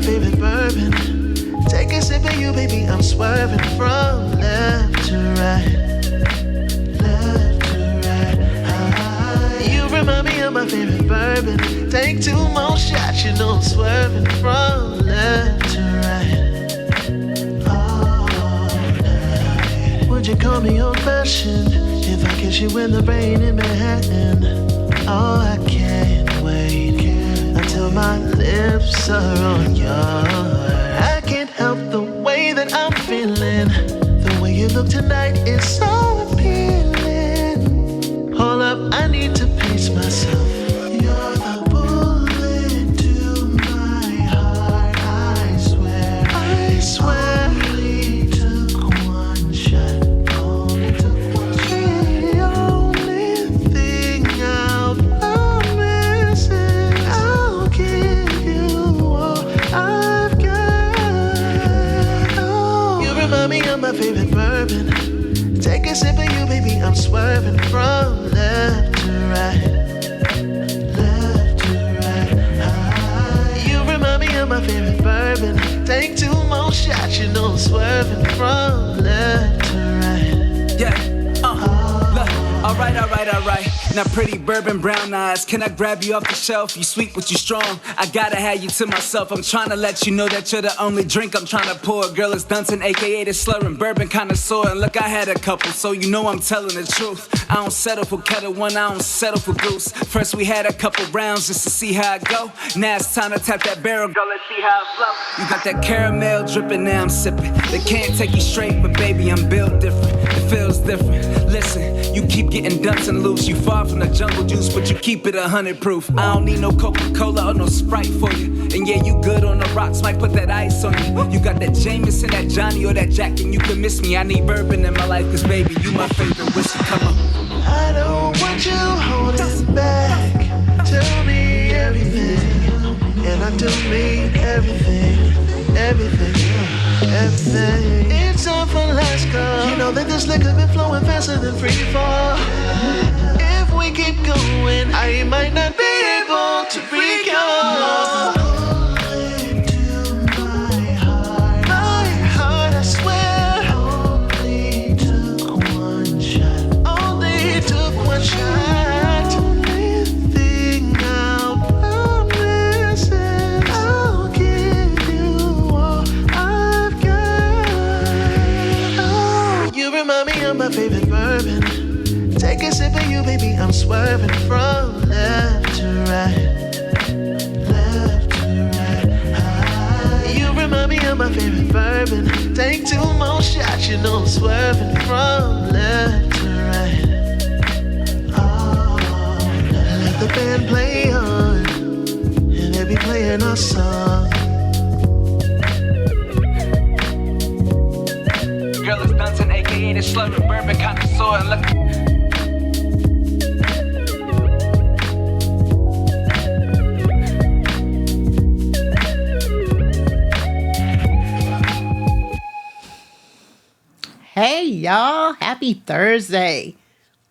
favorite bourbon. Take a sip of you, baby, I'm swerving from left to right. Left to right. You remind me of my favorite bourbon. Take 2 more shots, you know I'm swerving from left to right. Would you call me old-fashioned if I kiss you in the rain in Manhattan? Oh, I can't wait until my lips are on yours. I can't help the way that I'm feeling. The way you look tonight is so appealing. Hold up, I need to pace myself. You're the bullet to my heart, I swear. I swear. My favorite bourbon. Take a sip of you, baby, I'm swerving from left to right. Left to right. You remind me of my favorite bourbon. Take 2 more shots, you know I'm swerving from left to right. Yeah, look, alright. Now pretty bourbon brown eyes, can I grab you off the shelf? You sweet but you strong, I gotta have you to myself. I'm trying to let you know that you're the only drink I'm trying to pour. Girl, it's Dunton, aka the slurring bourbon connoisseur. And look, I had a couple, so you know I'm telling the truth. I don't settle for Kettle One, I don't settle for Goose. First we had a couple rounds just to see how it go. Now it's time to tap that barrel, girl, let's see how it flow. You got that caramel dripping, now I'm sipping. They can't take you straight, but baby, I'm built different. It feels different. Listen, you keep getting Dunton loose. You far from the jungle juice, but you keep it 100 proof. I don't need no Coca-Cola or no Sprite for you. And yeah, you good on the rocks, might put that ice on you. You got that Jameson, that Johnny, or that Jack, and you can miss me. I need bourbon in my life, cause baby, you my favorite whiskey. Come on. I don't want you holding back. Tell me everything, and I do mean everything. Everything. It's time for last call. You know that this liquor been flowing faster than free fall. If we keep going, I might not be able to recall. My favorite bourbon. Take a sip of you, baby, I'm swerving from left to right. Left to right. You remind me of my favorite bourbon. Take 2 more shots, you know I'm swerving from left to right. Oh, let the band play on, and they'll be playing our song. Girl, it's Dunton, aka the slurring bourbon connoisseur. And look. Hey y'all, happy Thursday.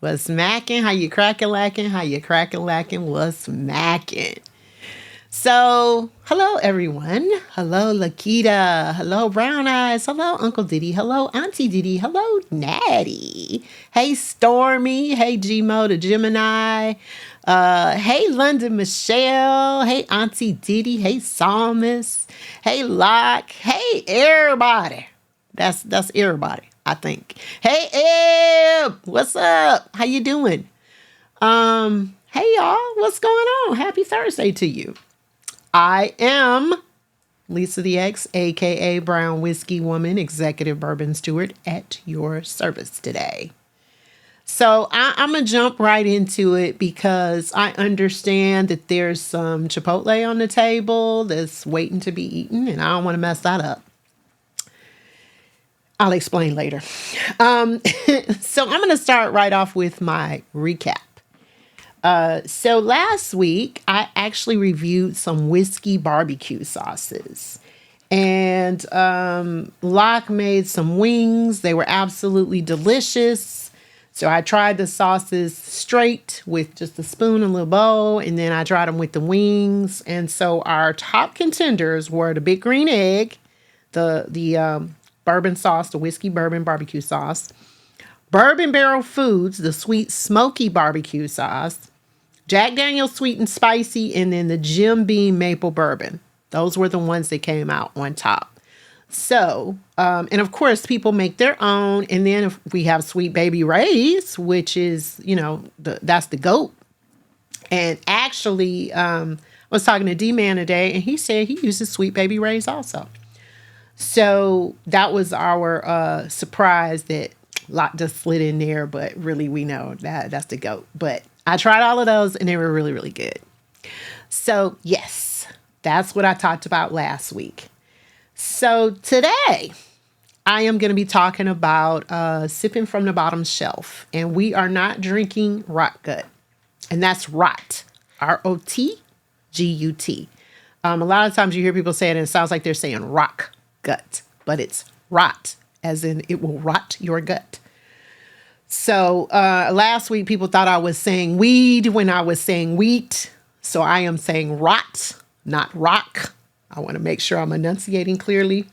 What's smacking? How you cracking lacking? How you cracking lacking? What's smacking? So, hello everyone. Hello Lakita. Hello Brown Eyes. Hello Uncle Diddy. Hello Auntie Diddy. Hello Natty. Hey Stormy. Hey Gmo the Gemini. Hey London Michelle. Hey Auntie Diddy. Hey Psalmist. Hey Locke. Hey everybody. That's everybody, I think. Hey Eb. What's up? How you doing? Hey y'all. What's going on? Happy Thursday to you. I am Lisa the X, aka Brown Whiskey Woman, Executive Bourbon Steward at your service today. So I'm going to jump right into it because I understand that there's some Chipotle on the table that's waiting to be eaten, and I don't want to mess that up. I'll explain later. So I'm going to start right off with my recap. So last week, I actually reviewed some whiskey barbecue sauces. And Locke made some wings. They were absolutely delicious. So I tried the sauces straight with just a spoon and a little bowl, and then I tried them with the wings. And so our top contenders were the big green egg, the bourbon sauce, the whiskey bourbon barbecue sauce, Bourbon Barrel Foods, the sweet smoky barbecue sauce, Jack Daniel's sweet and spicy, and then the Jim Beam maple bourbon. Those were the ones that came out on top. So, and of course, people make their own. And then if we have Sweet Baby Ray's, which is, that's the GOAT. And actually, I was talking to D-Man today, and he said he uses Sweet Baby Ray's also. So that was our surprise that lot just slid in there, but really we know that that's the GOAT. But I tried all of those, and they were really, really good. So, yes, that's what I talked about last week. So today, I am going to be talking about sipping from the bottom shelf. And we are not drinking rot gut. And that's rot. ROTGUT. A lot of times you hear people say it and it sounds like they're saying rock gut. But it's rot, as in it will rot your gut. So last week, people thought I was saying weed when I was saying wheat. So I am saying rot, not rock. I want to make sure I'm enunciating clearly.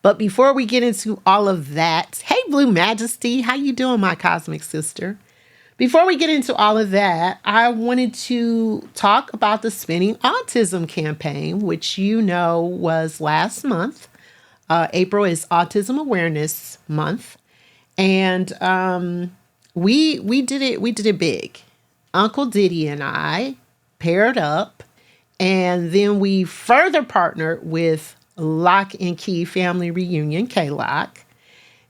But before we get into all of that, hey, Blue Majesty, how you doing, my cosmic sister? Before we get into all of that, I wanted to talk about the Spinning Autism campaign, which was last month. April is Autism Awareness Month. And we did it big. Uncle Diddy and I paired up, and then we further partnered with Lock and Key Family Reunion, K-Lock.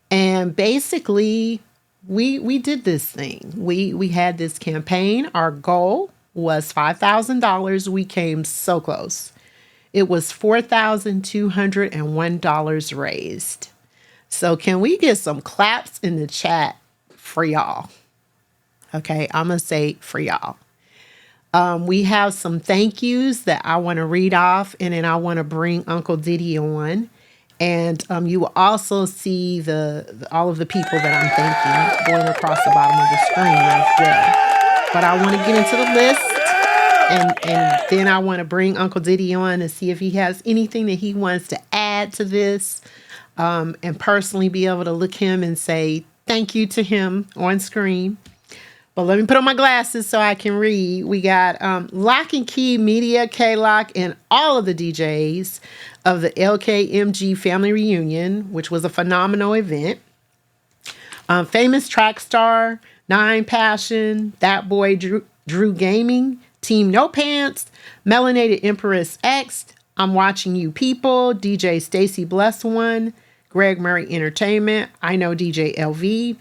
And basically, we did this thing. We had this campaign. Our goal was $5,000. We came so close. It was $4,201 raised. So can we get some claps in the chat for y'all? Okay, I'm going to say for y'all. We have some thank yous that I want to read off, and then I want to bring Uncle Diddy on. And you will also see all of the people that I'm thanking going across the bottom of the screen as well. But I want to get into the list, and then I want to bring Uncle Diddy on and see if he has anything that he wants to add to this. And personally be able to look him and say thank you to him on screen. But let me put on my glasses so I can read. We got Lock and Key Media, K-Lock, and all of the DJs of the LKMG Family Reunion, which was a phenomenal event. Famous Track Star, Nine Passion, That Boy Drew Gaming, Team No Pants, Melanated Empress X, I'm Watching You People, DJ Stacy Bless One, Greg Murray Entertainment, I Know DJ LV,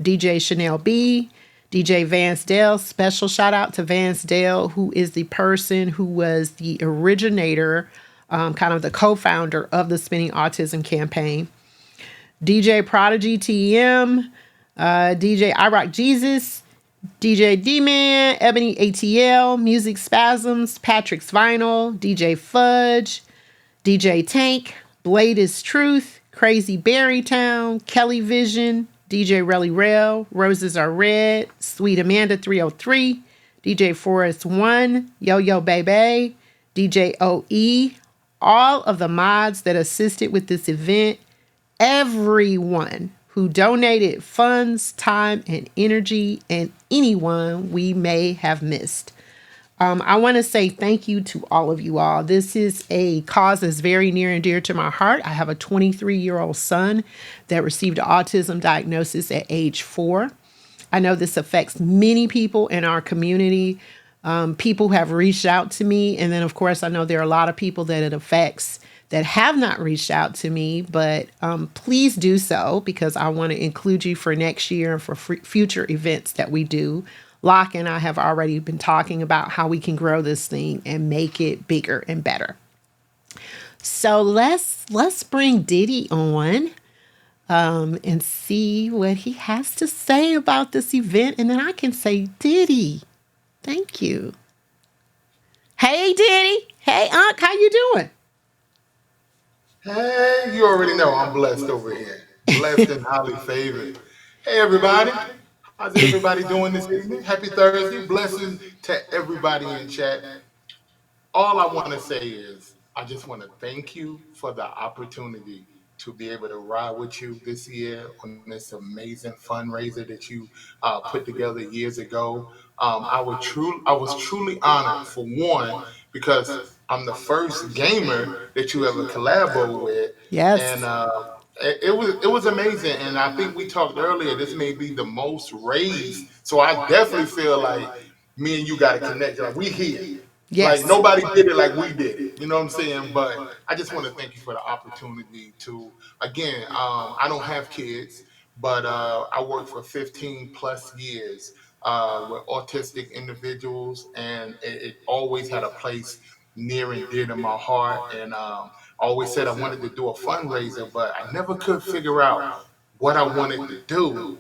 DJ Chanel B, DJ Vance Dale. Special shout out to Vance Dale, who is the person who was the originator, kind of the co-founder of the Spinning Autism campaign. DJ Prodigy TM, DJ I Rock Jesus, DJ D-Man, Ebony ATL, Music Spasms, Patrick's Vinyl, DJ Fudge, DJ Tank, Blade is Truth, Crazy Berrytown, Kelly Vision, DJ Relly Rail, Roses Are Red, Sweet Amanda 303, DJ Forest 1, Yo Yo Baby, DJ OE, all of the mods that assisted with this event, everyone who donated funds, time, and energy, and anyone we may have missed. I want to say thank you to all of you all. This is a cause that's very near and dear to my heart. I have a 23-year-old son that received an autism diagnosis at age 4. I know this affects many people in our community. People have reached out to me. And then, of course, I know there are a lot of people that it affects that have not reached out to me. But please do so, because I want to include you for next year and for future events that we do. Locke and I have already been talking about how we can grow this thing and make it bigger and better. So let's bring Diddy on and see what he has to say about this event. And then I can say, Diddy, thank you. Hey, Diddy. Hey, Unc, how you doing? Hey, you already know I'm blessed over here. Blessed and highly favored. Hey, everybody. How's everybody doing this evening? Happy Thursday. Blessings to everybody in chat. All I want to say is I just want to thank you for the opportunity to be able to ride with you this year on this amazing fundraiser that you put together years ago. I was truly honored for one because I'm the first gamer that you ever collabo with, and Yes. it was amazing. And I think we talked earlier. This may be the most raised, so I definitely feel like me and you got to connect. Like we here. Like Yes. nobody did it like we did it. You know what I'm saying? But I just want to thank you for the opportunity to again, I don't have kids, but I worked for 15 plus years with autistic individuals, and it always had a place near and dear to my heart. And I always said I wanted to do a fundraiser, but I never could figure out what I wanted to do,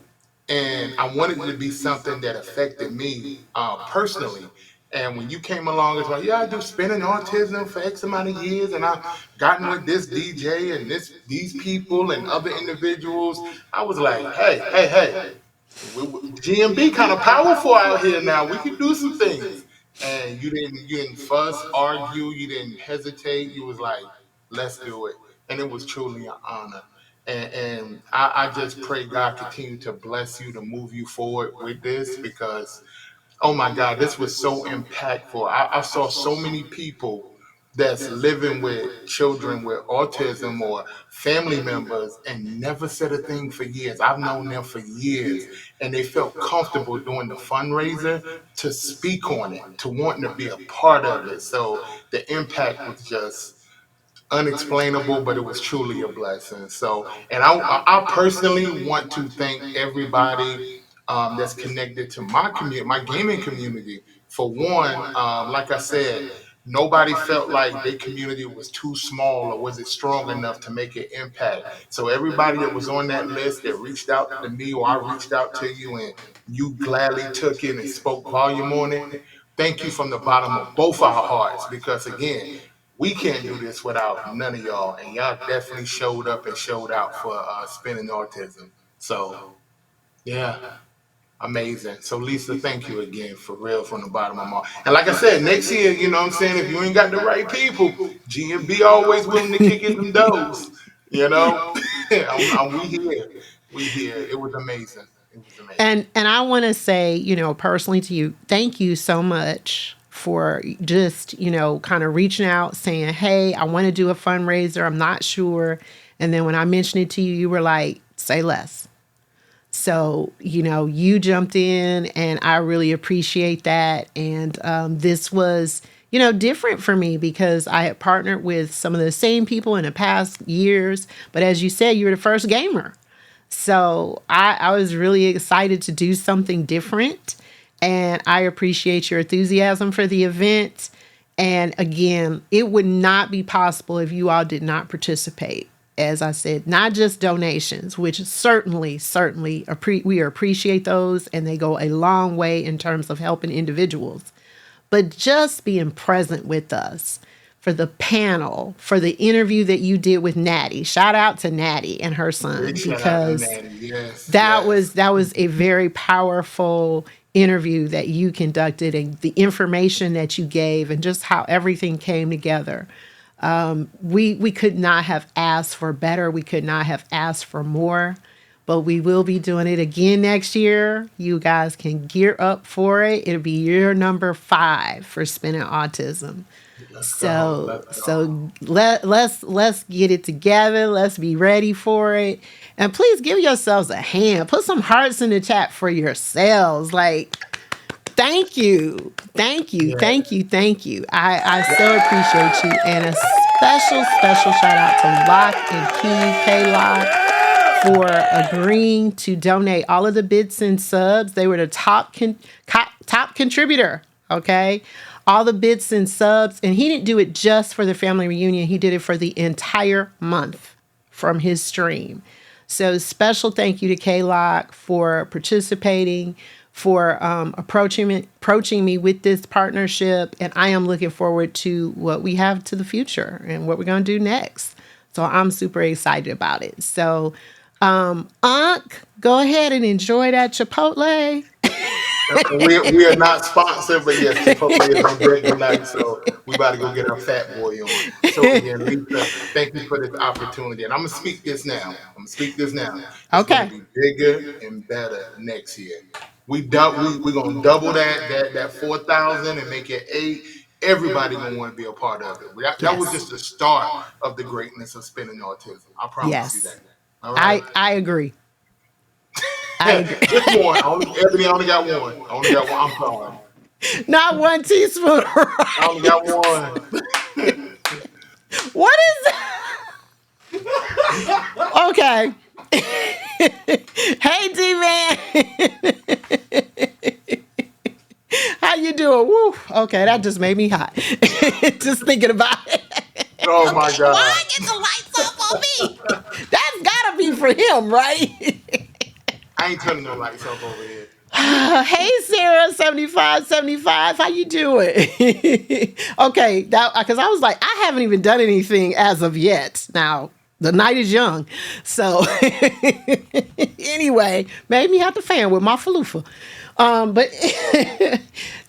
and I wanted it to be something that affected me personally. And when you came along, it's like, yeah, I do spinning autism for X amount of years, and I've gotten with this DJ and these people and other individuals. I was like, hey, GMB kind of powerful out here now. We can do some things. And you didn't fuss, argue, you didn't hesitate. You was like, let's do it. And it was truly an honor. And I just pray God continue to bless you to move you forward with this because oh my God, this was so impactful. I saw so many people that's living with children with autism or family members and never said a thing for years. I've known them for years, and they felt comfortable doing the fundraiser to speak on it, to wanting to be a part of it. So the impact was just unexplainable, but it was truly a blessing. So, and I personally want to thank everybody that's connected to my community, my gaming community. For one, like I said, nobody felt like their community was too small or was it strong enough to make an impact. So everybody that was on that list that reached out to me or I reached out to you and you gladly took it and spoke volume on it. Thank you from the bottom of both our hearts because again, we can't do this without none of y'all, and y'all definitely showed up and showed out for spinning autism. So yeah, amazing. So Lisa, thank you again for real from the bottom of my heart. And like I said, next year, you know what I'm saying, if you ain't got the right people, GMB always willing to kick in them doors. You know, we here, we here. It was amazing. It was amazing. And I want to say, personally to you, thank you so much for just, kind of reaching out saying, "Hey, I want to do a fundraiser. I'm not sure." And then when I mentioned it to you, you were like, "Say less." So, you jumped in and I really appreciate that. And this was, different for me because I had partnered with some of the same people in the past years. But as you said, you were the first gamer. So I was really excited to do something different. And I appreciate your enthusiasm for the event. And again, it would not be possible if you all did not participate. As I said, not just donations, which certainly we appreciate those and they go a long way in terms of helping individuals, but just being present with us for the panel, for the interview that you did with Natty. Shout out to Natty and her son because Yes, that yes. was a very powerful interview that you conducted and the information that you gave and just how everything came together. We could not have asked for better. We could not have asked for more, but we will be doing it again next year. You guys can gear up for it. It'll be year number 5 for Spinning Autism. Let's go. So Let's go. so let's get it together. Let's be ready for it. And please give yourselves a hand. Put some hearts in the chat for yourselves. Like, thank you. Thank you. Yeah. Thank you. Thank you. I so appreciate you. And a special shout out to Lock and Key, K-Lock, for agreeing to donate all of the bits and subs. They were the top contributor. Okay. All the bits and subs. And he didn't do it just for the family reunion. He did it for the entire month from his stream. So special thank you to K-Lock for participating, for approaching me with this partnership. And I am looking forward to what we have to the future and what we're going to do next. So I'm super excited about it. So Unc, go ahead and enjoy that Chipotle. We are not sponsored, but yes, Chipotle is on deck tonight, so we about to go get our fat boy on. So again, Lisa, thank you for this opportunity, and I'm gonna speak this now. It's gonna Okay. be bigger and better next year. We're gonna double that 4,000 and make it 8. Everybody gonna want to be a part of it. That was Yes. just the start of the greatness of spinning autism. I promise you that. Yes. All right. I agree. I agree. Just one. Ebony only got one. I only got one. I'm sorry. Not one teaspoon of I only got rice. one. What is okay? Hey D man. How you doing? Woo. Okay, that just made me hot. Just thinking about it. Oh my Okay, God. why get the lights off on me? That's gotta be for him, right? I ain't turning no lights up over here. Hey Sarah, 7575. How you doing? Okay, because I was like, I haven't even done anything as of yet. Now, the night is young. So anyway, made me have to fan with my faloofa. But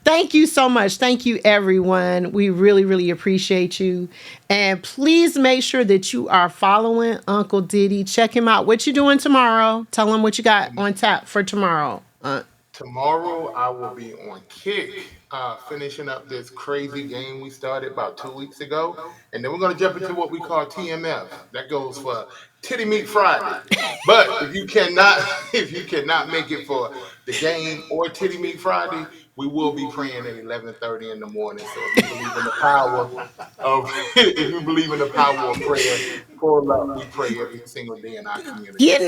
thank you so much. Thank you, everyone. We really, really appreciate you. And please make sure that you are following Uncle Diddy. Check him out. What you doing tomorrow? Tell him what you got on tap for tomorrow. Tomorrow I will be on Kick, finishing up this crazy game we started about 2 weeks ago, and then we're gonna jump into what we call TMF. That goes for Titty Meat Friday. But if you cannot make it for the game or Titty Meat Friday, we will be praying at 11:30 in the morning. So if you believe in the power of if you believe in the power of prayer, pull up. We pray every single day in our community. You So know,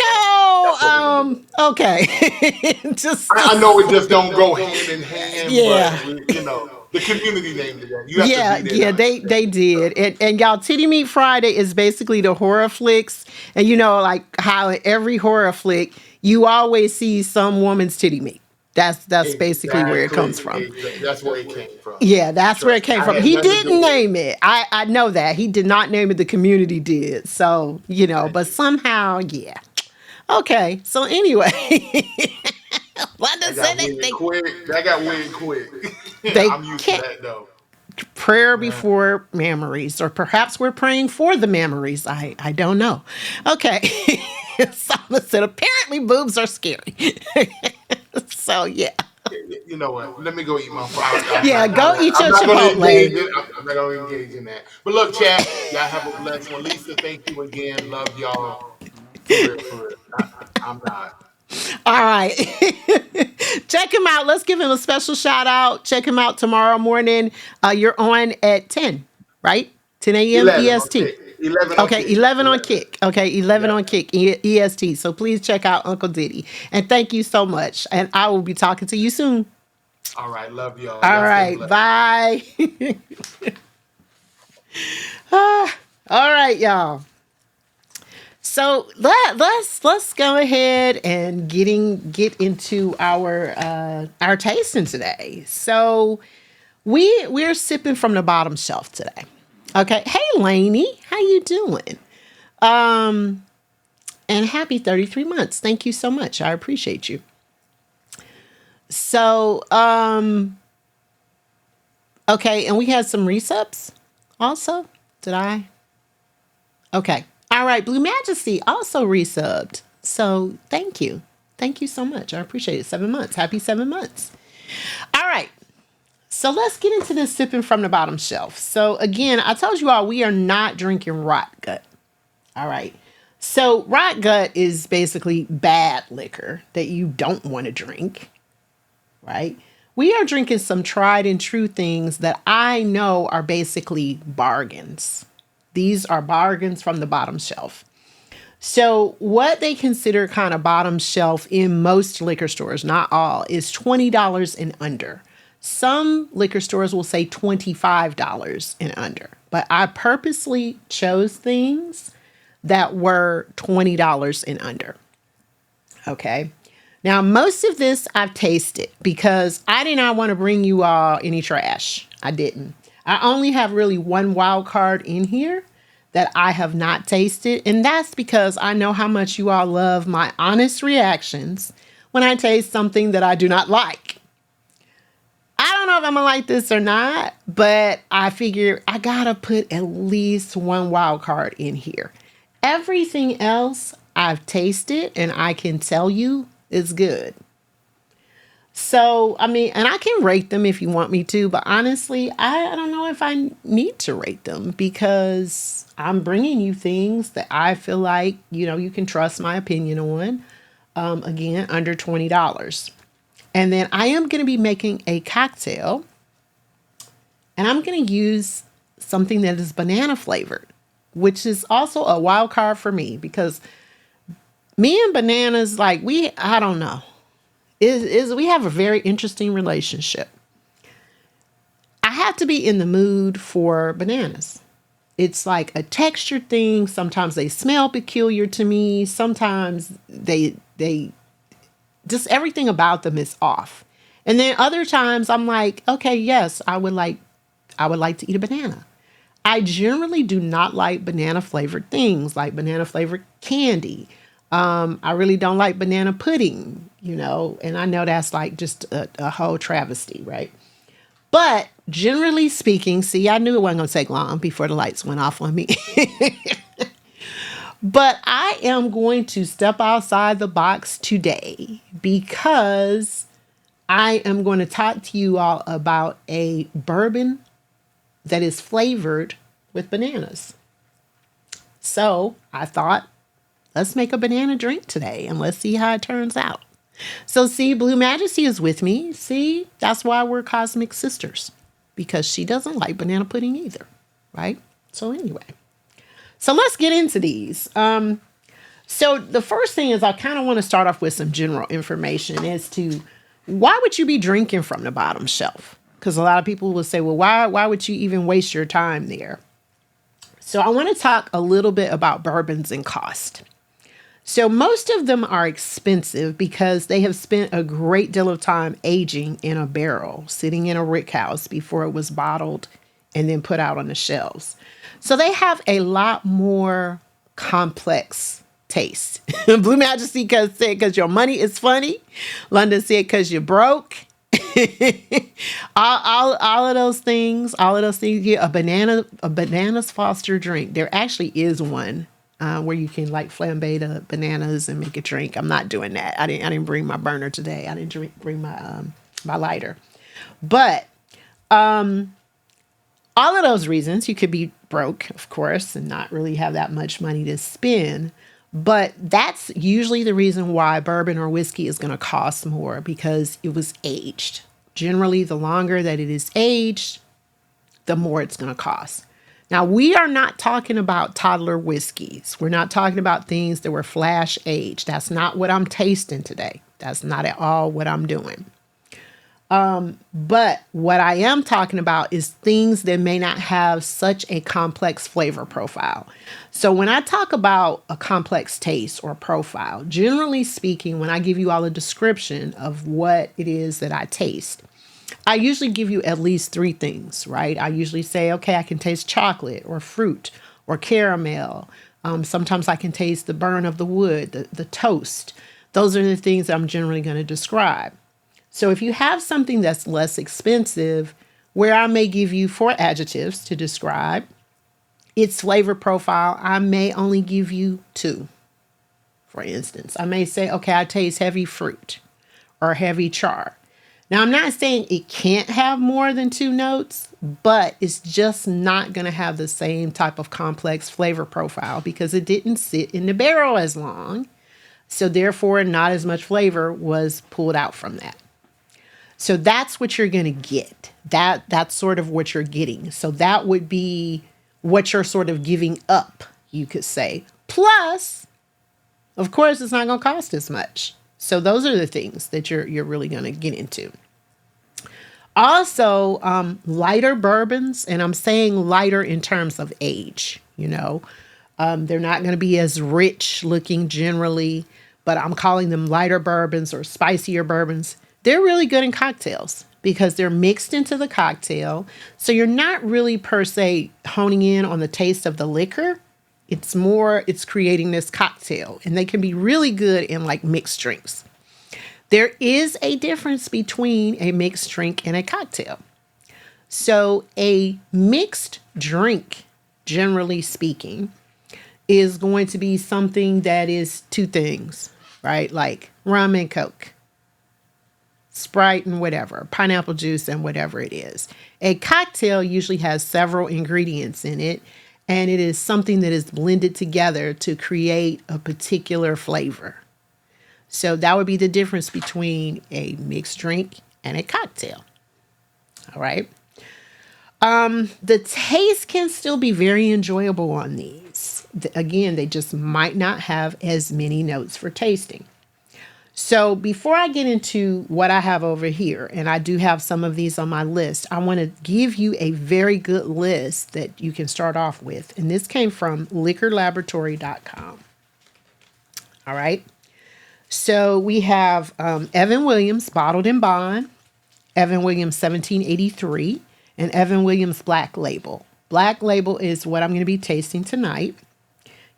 that's what we're gonna do. okay. just, I know it just don't go hand in hand, yeah. but the community named it that. You have to be there. Yeah, To they understand. did. And y'all, Titty Meat Friday is basically the horror flicks. And you know, like how in every horror flick, you always see some woman's titty meat. That's basically where it comes from. That's where it came from. Yeah, that's where it Trust me. came I from. had He nothing to do didn't with it. name it. I know that. He did not name it. The community did. So, but somehow, yeah. Okay. So anyway, what That to say got weird quick. they I'm used to can't that though. prayer Yeah. before memories, or perhaps we're praying for the memories. I don't know. Okay. Someone said apparently boobs are scary. So yeah. You know what? Let me go eat my fries. Yeah, go eat your I'm not going to engage Chipotle. it. I'm not going to engage in that. But look, chat, y'all have a blessed one. Lisa, thank you again. Love y'all. For real, for real. I'm not. All right. Check him out. Let's give him a special shout out. Check him out tomorrow morning. You're on at 10, right? 10 a.m. 11 on EST. Kick. 11 on Okay, Kick. 11 on 11. Kick. Okay, 11 Yeah. on Kick EST. So please check out Uncle Diddy. And thank you so much. And I will be talking to you soon. All right. Love y'all. All Y'all stay right. blessed. Bye. All right, y'all. So let's go ahead and get into our tasting today. So we're sipping from the bottom shelf today. Okay. Hey Lainey, how you doing? And happy 33 months. Thank you so much. I appreciate you. So okay, and we had some resubs also. Did I? Okay. All right. Blue Majesty also resubbed. So thank you. Thank you so much. I appreciate it. 7 months. Happy 7 months. All right. So let's get into this sipping from the bottom shelf. So again, I told you all we are not drinking rot gut. All right. So rot gut is basically bad liquor that you don't want to drink. Right? We are drinking some tried and true things that I know are basically bargains. These are bargains from the bottom shelf. So what they consider kind of bottom shelf in most liquor stores, not all, is $20 and under. Some liquor stores will say $25 and under. But I purposely chose things that were $20 and under. Okay. Now, most of this I've tasted because I did not want to bring you all any trash. I didn't. I only have really one wild card in here that I have not tasted. And that's because I know how much you all love my honest reactions when I taste something that I do not like. I don't know if I'm gonna like this or not, but I figure I gotta put at least one wild card in here. Everything else I've tasted and I can tell you is good. So, I mean, and I can rate them if you want me to, but honestly, I don't know if I need to rate them because I'm bringing you things that I feel like, you can trust my opinion on. Again, under $20. And then I am going to be making a cocktail and I'm going to use something that is banana flavored, which is also a wild card for me because me and bananas, like I don't know. We have a very interesting relationship. I have to be in the mood for bananas. It's like a texture thing. Sometimes they smell peculiar to me. Sometimes they just everything about them is off. And then other times I'm like, okay, yes, I would like to eat a banana. I generally do not like banana flavored things like banana flavored candy. I really don't like banana pudding, and I know that's like just a whole travesty, right? But generally speaking, see, I knew it wasn't going to take long before the lights went off on me. But I am going to step outside the box today because I am going to talk to you all about a bourbon that is flavored with bananas. So I thought, let's make a banana drink today and let's see how it turns out. So see, Blue Majesty is with me. See, that's why we're cosmic sisters, because she doesn't like banana pudding either, right? So anyway, so let's get into these. So the first thing is I kind of want to start off with some general information as to why would you be drinking from the bottom shelf? Because a lot of people will say, well, why would you even waste your time there? So I want to talk a little bit about bourbons and cost. So most of them are expensive because they have spent a great deal of time aging in a barrel, sitting in a rick house before it was bottled and then put out on the shelves. So they have a lot more complex taste. Blue Majesty said because your money is funny. London said because you're broke. all of those things. Yeah, a bananas Foster drink. There actually is one. Where you can like flambe the bananas and make a drink. I'm not doing that. I didn't bring my burner today. I didn't bring my my lighter. But all of those reasons, you could be broke, of course, and not really have that much money to spend. But that's usually the reason why bourbon or whiskey is going to cost more, because it was aged. Generally, the longer that it is aged, the more it's going to cost. Now, we are not talking about toddler whiskeys. We're not talking about things that were flash aged. That's not what I'm tasting today. That's not at all what I'm doing. But what I am talking about is things that may not have such a complex flavor profile. So when I talk about a complex taste or profile, generally speaking, when I give you all a description of what it is that I taste, I usually give you at least three things, right? I usually say, okay, I can taste chocolate or fruit or caramel. Sometimes I can taste the burn of the wood, the toast. Those are the things that I'm generally going to describe. So if you have something that's less expensive, where I may give you 4 adjectives to describe its flavor profile, I may only give you 2. For instance, I may say, okay, I taste heavy fruit or heavy char. Now, I'm not saying it can't have more than 2 notes, but it's just not going to have the same type of complex flavor profile because it didn't sit in the barrel as long. So therefore, not as much flavor was pulled out from that. So that's what you're going to get. That's sort of what you're getting. So that would be what you're sort of giving up, you could say. Plus, of course, it's not going to cost as much. So those are the things that you're really going to get into. Also, lighter bourbons, and I'm saying lighter in terms of age, they're not going to be as rich looking generally, but I'm calling them lighter bourbons or spicier bourbons. They're really good in cocktails because they're mixed into the cocktail. So you're not really per se honing in on the taste of the liquor. It's creating this cocktail, and they can be really good in like mixed drinks. There is a difference between a mixed drink and a cocktail. So a mixed drink, generally speaking, is going to be something that is two things, right? Like rum and Coke, Sprite and whatever, pineapple juice and whatever it is. A cocktail usually has several ingredients in it, and it is something that is blended together to create a particular flavor. So that would be the difference between a mixed drink and a cocktail. All right. The taste can still be very enjoyable on these. Again, they just might not have as many notes for tasting. So before I get into what I have over here, and I do have some of these on my list, I want to give you a very good list that you can start off with. And this came from liquorlaboratory.com. All right. So we have Evan Williams Bottled in Bond, Evan Williams 1783, and Evan Williams Black Label. Black Label is what I'm going to be tasting tonight.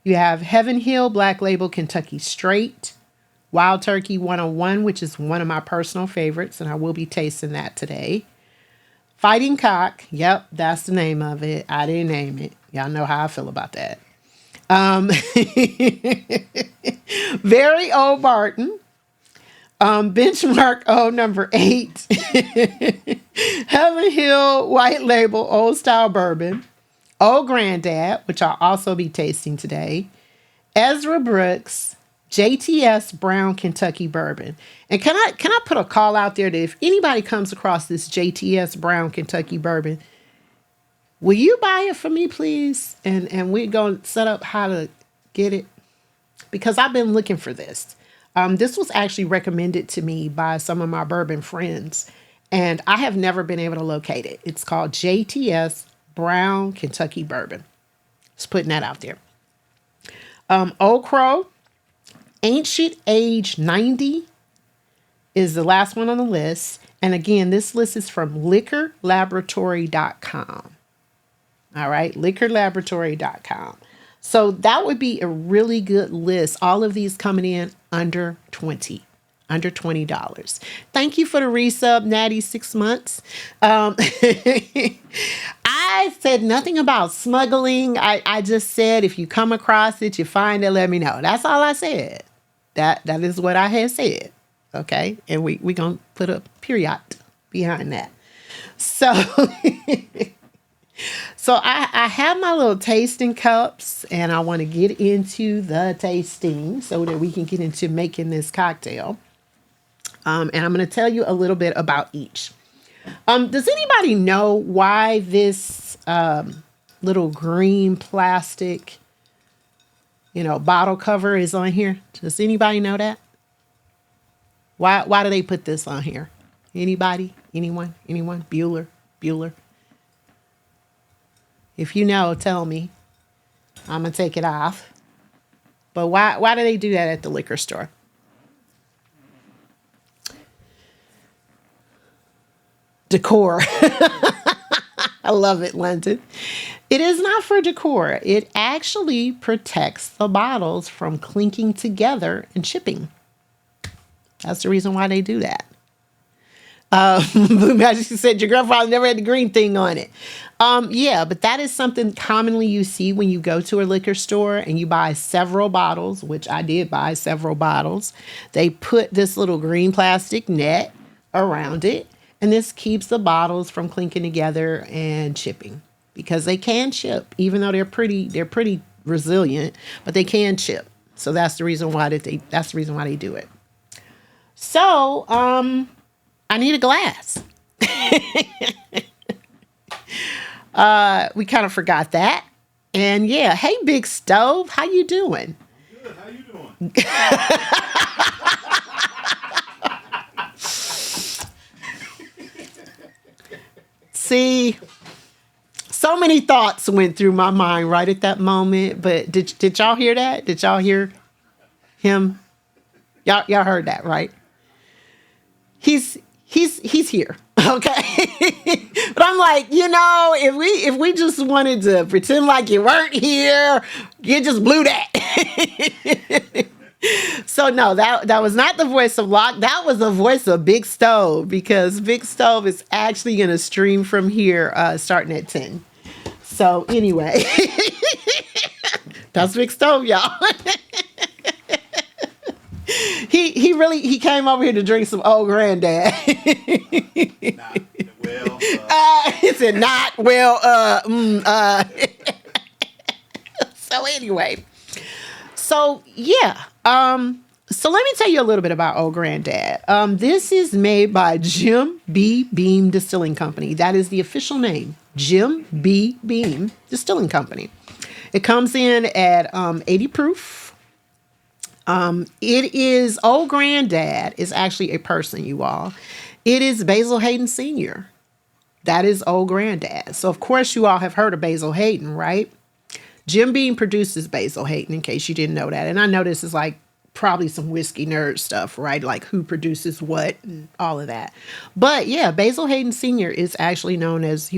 You have Heaven Hill Black Label Kentucky Straight, Wild Turkey 101, which is one of my personal favorites, and I will be tasting that today. Fighting Cock, yep, that's the name of it. I didn't name it. Y'all know how I feel about that. Very Old Barton, Benchmark O number 8, Heaven Hill White Label Old Style Bourbon, Old Grandad, which I'll also be tasting today, Ezra Brooks, JTS Brown Kentucky Bourbon. And can I put a call out there that if anybody comes across this JTS Brown Kentucky Bourbon, will you buy it for me, please? And we're going to set up how to get it, because I've been looking for this. This was actually recommended to me by some of my bourbon friends, and I have never been able to locate it. It's called JTS Brown Kentucky Bourbon. Just putting that out there. Old Crow, Ancient Age 90 is the last one on the list. And again, this list is from liquorlaboratory.com. All right, liquorlaboratory.com. So that would be a really good list. All of these coming in under $20. Thank you for the resub, Natty 6 months. I said nothing about smuggling. I just said if you come across it, you find it, let me know. That's all I said. That is what I had said. Okay. And we gonna put a period behind that. So so I have my little tasting cups, and I want to get into the tasting so that we can get into making this cocktail. And I'm going to tell you a little bit about each. Does anybody know why this little green plastic, bottle cover is on here? Does anybody know that? Why do they put this on here? Anybody? Anyone? Bueller? If you know, tell me. I'm going to take it off. But why do they do that at the liquor store? Decor. I love it, London. It is not for decor. It actually protects the bottles from clinking together and chipping. That's the reason why they do that. Blue Magic said your grandfather never had the green thing on it. Yeah, but that is something commonly you see when you go to a liquor store and you buy several bottles, which I did buy several bottles. They put this little green plastic net around it, and this keeps the bottles from clinking together and chipping, because they can chip, even though they're pretty resilient, but they can chip. So that's the reason why they do it. So, I need a glass. We kind of forgot that. And yeah, hey, Big Stove, how you doing? Good. How you doing? See, so many thoughts went through my mind right at that moment. But did y'all hear that? Did y'all hear him? Y'all heard that, right? He's here. Okay. But I'm like, if we just wanted to pretend like you weren't here, you just blew that. So no, that was not the voice of Locke. That was the voice of Big Stove, because Big Stove is actually going to stream from here starting at 10. So anyway, that's Big Stove, y'all. He came over here to drink some old Grandad. He said not well. So anyway, so yeah. So let me tell you a little bit about Old Grandad. This is made by Jim B. Beam Distilling Company. That is the official name, Jim B. Beam Distilling Company. It comes in at 80 proof. It is Old Grandad is actually a person, you all. It is Basil Hayden Sr. That is Old Grandad. So of course you all have heard of Basil Hayden, right? Jim Beam produces Basil Hayden, in case you didn't know that. And I know this is like probably some whiskey nerd stuff, right? Like who produces what and all of that. But yeah, Basil Hayden Sr. is actually known as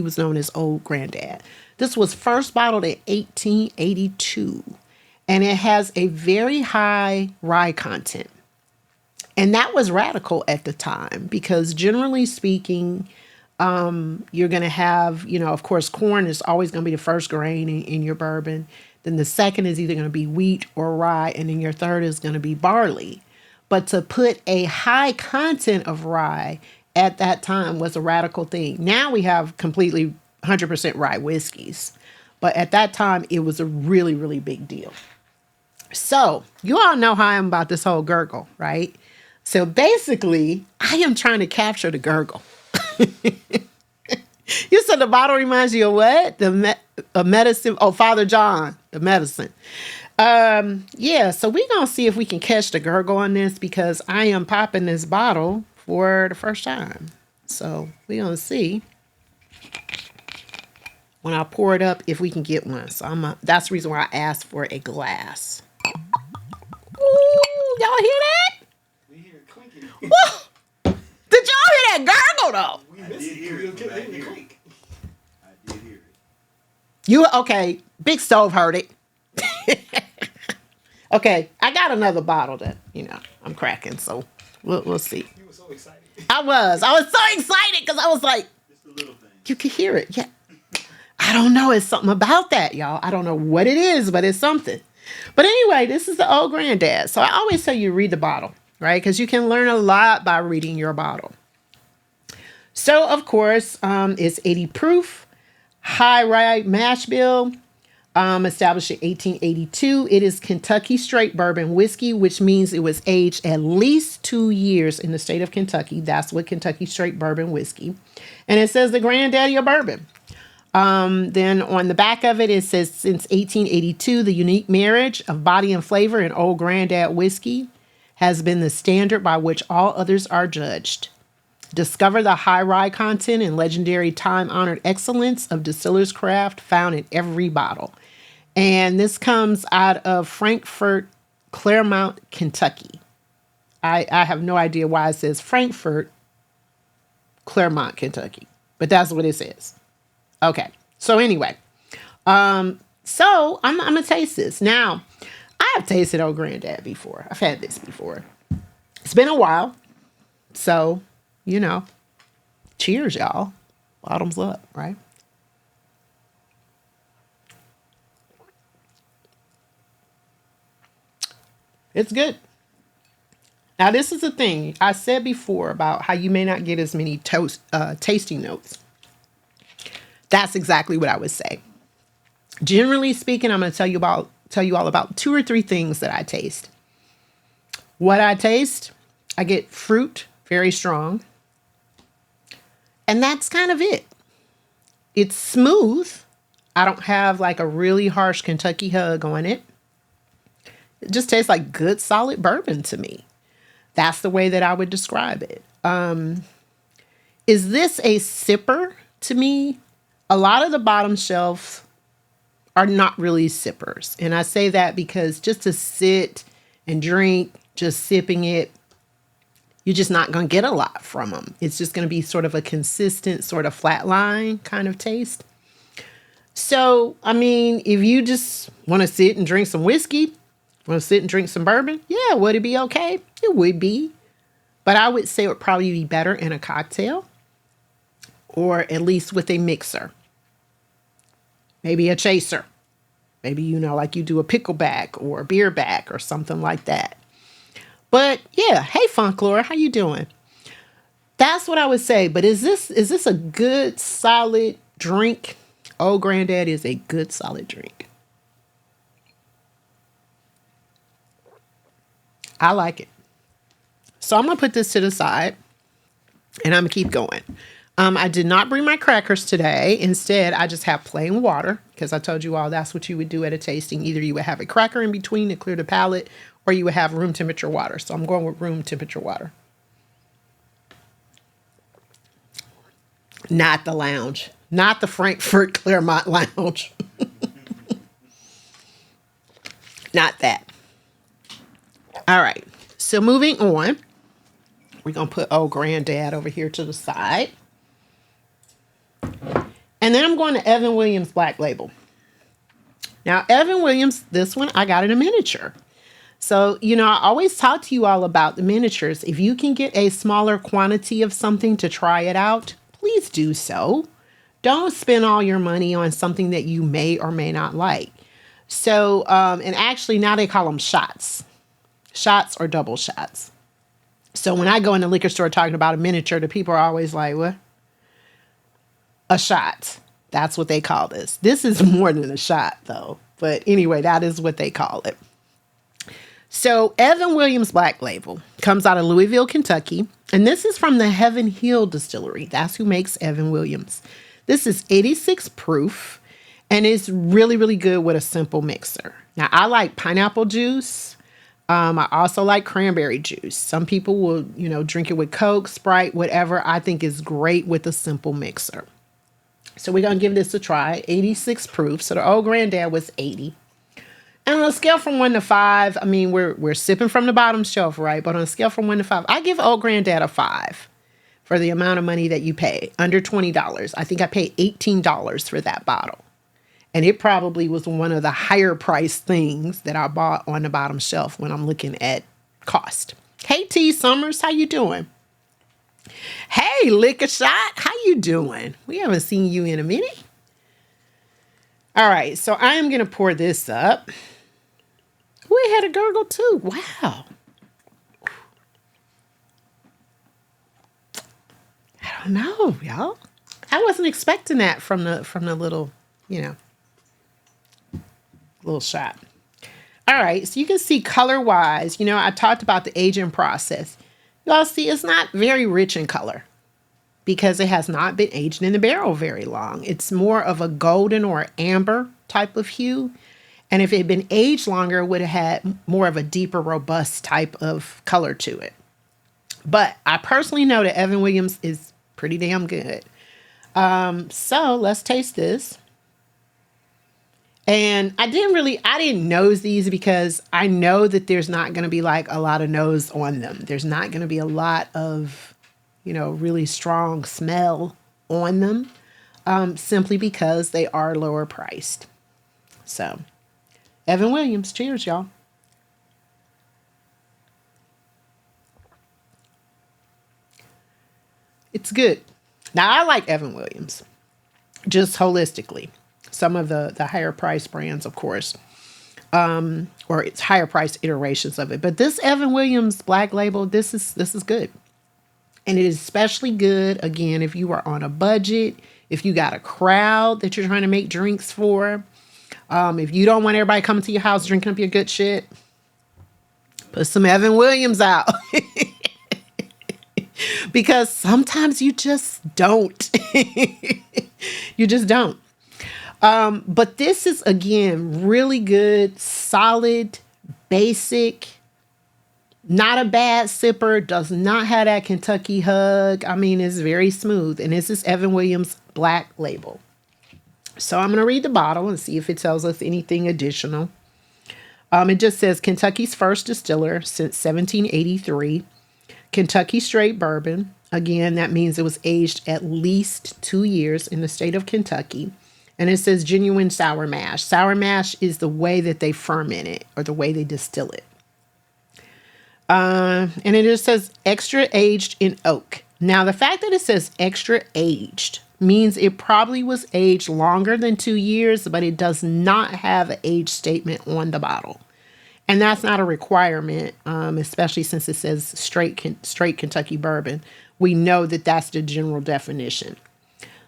Old Grandad. This was first bottled in 1882. And it has a very high rye content. And that was radical at the time, because generally speaking, you're going to have, of course, corn is always going to be the first grain in your bourbon. Then the second is either going to be wheat or rye. And then your third is going to be barley. But to put a high content of rye at that time was a radical thing. Now we have completely 100% rye whiskeys. But at that time, it was a really, really big deal. So you all know how I am about this whole gurgle, right? So basically, I am trying to capture the gurgle. You said the bottle reminds you of what? A medicine. Oh, Father John, the medicine. Yeah, so we're going to see if we can catch the gurgle on this, because I am popping this bottle for the first time. So we're going to see when I pour it up if we can get one. So that's the reason why I asked for a glass. Ooh, y'all hear that? We hear it clinking. Whoa! Did y'all hear that gurgle though? We missed it. hear it. I did hear it. You okay? Big Stove heard it. Okay, I got another bottle that I'm cracking, so we'll see. You were so excited. I was so excited because I was like, Just the little thing. you can hear it. Yeah, I don't know. It's something about that, y'all. I don't know what it is, but it's something. But anyway, this is the Old Grandad. So I always tell you read the bottle, right? Because you can learn a lot by reading your bottle. So, of course, it's 80 proof, high rye mash bill, established in 1882. It is Kentucky straight bourbon whiskey, which means it was aged at least 2 years in the state of Kentucky. That's what Kentucky straight bourbon whiskey. And it says the granddaddy of bourbon. Then on the back of it, it says since 1882, the unique marriage of body and flavor in Old Grandad whiskey has been the standard by which all others are judged. Discover the high rye content and legendary time-honored excellence of distiller's craft found in every bottle. And this comes out of Frankfort, Claremont, Kentucky. I have no idea why it says Frankfort, Claremont, Kentucky, but that's what it says. Okay, so anyway, so I'm gonna taste this. Now, I have tasted Old Grandad before. I've had this before. It's been a while, so, cheers, y'all. Bottoms up, right? It's good. Now, this is the thing I said before about how you may not get as many tasting notes. That's exactly what I would say. Generally speaking, I'm going to tell you all about 2 or 3 things that I taste. What I taste, I get fruit, very strong. And that's kind of it. It's smooth. I don't have like a really harsh Kentucky hug on it. It just tastes like good, solid bourbon to me. That's the way that I would describe it. Is this a sipper to me? A lot of the bottom shelves are not really sippers. And I say that because just to sit and drink, just sipping it, You're just not going to get a lot from them. It's just going to be sort of a consistent, sort of flat line kind of taste. So, I mean, if you just want to sit and drink some whiskey, want to sit and drink some bourbon, yeah, would it be okay? It would be. But I would say it would probably be better in a cocktail or at least with a mixer. Maybe a chaser. Maybe, like you do a pickleback or a beer back or something like that. But yeah, hey, Funklore, how you doing? That's what I would say. But is this a good, solid drink? Oh, Grandad is a good, solid drink. I like it. So I'm going to put this to the side and I'm going to keep going. I did not bring my crackers today. Instead, I just have plain water because I told you all that's what you would do at a tasting. Either you would have a cracker in between to clear the palate or you would have room temperature water. So I'm going with room temperature water. Not the lounge. Not the Frankfurt Claremont Lounge. Not that. All right. So moving on. We're going to put old Grandad over here to the side. And then I'm going to Evan Williams Black Label. Now, Evan Williams, this one I got in a miniature. So, I always talk to you all about the miniatures. If you can get a smaller quantity of something to try it out, please do so. Don't spend all your money on something that you may or may not like. So, and actually now they call them shots. Shots or double shots. So when I go in the liquor store talking about a miniature, the people are always like, what? A shot. That's what they call this. This is more than a shot though. But anyway, that is what they call it. So Evan Williams Black Label comes out of Louisville, Kentucky. And this is from the Heaven Hill Distillery. That's who makes Evan Williams. This is 86 proof. And it's really, really good with a simple mixer. Now, I like pineapple juice. I also like cranberry juice. Some people will, drink it with Coke, Sprite, whatever. I think is great with a simple mixer. So we're going to give this a try. 86 proof. So the old Grandad was 80. And on a scale from 1 to 5, I mean, we're sipping from the bottom shelf, right? But on a scale from 1 to 5, I give old Grandad a 5 for the amount of money that you pay. Under $20. I think I paid $18 for that bottle. And it probably was one of the higher priced things that I bought on the bottom shelf when I'm looking at cost. Hey, T Summers, how you doing? Hey, Liquor Shot, how you doing? We haven't seen you in a minute. All right, so I am going to pour this up. We had a gurgle too. Wow. I don't know, y'all. I wasn't expecting that from the little, little shot. All right, so you can see color-wise, I talked about the aging process. Y'all see it's not very rich in color because it has not been aged in the barrel very long. It's more of a golden or amber type of hue. And if it had been aged longer, it would have had more of a deeper, robust type of color to it. But I personally know that Evan Williams is pretty damn good. So let's taste this. And I didn't nose these because I know that there's not going to be like a lot of nose on them. There's not going to be a lot of, really strong smell on them, simply because they are lower priced. So, Evan Williams, cheers, y'all. It's good. Now, I like Evan Williams, just holistically. Some of the higher price brands, of course, or it's higher price iterations of it. But this Evan Williams Black Label, this is good. And it is especially good, again, if you are on a budget, if you got a crowd that you're trying to make drinks for, if you don't want everybody coming to your house drinking up your good shit, put some Evan Williams out. Because sometimes you just don't. You just don't. But this is, again, really good, solid, basic, not a bad sipper, does not have that Kentucky hug. I mean, it's very smooth. And this is Evan Williams Black Label. So I'm going to read the bottle and see if it tells us anything additional. It just says Kentucky's first distiller since 1783. Kentucky straight bourbon. Again, that means it was aged at least 2 years in the state of Kentucky. And it says genuine sour mash. Sour mash is the way that they ferment it or the way they distill it. And it just says extra aged in oak. Now, the fact that it says extra aged means it probably was aged longer than 2 years, but it does not have an age statement on the bottle. And that's not a requirement, especially since it says straight Kentucky bourbon. We know that that's the general definition.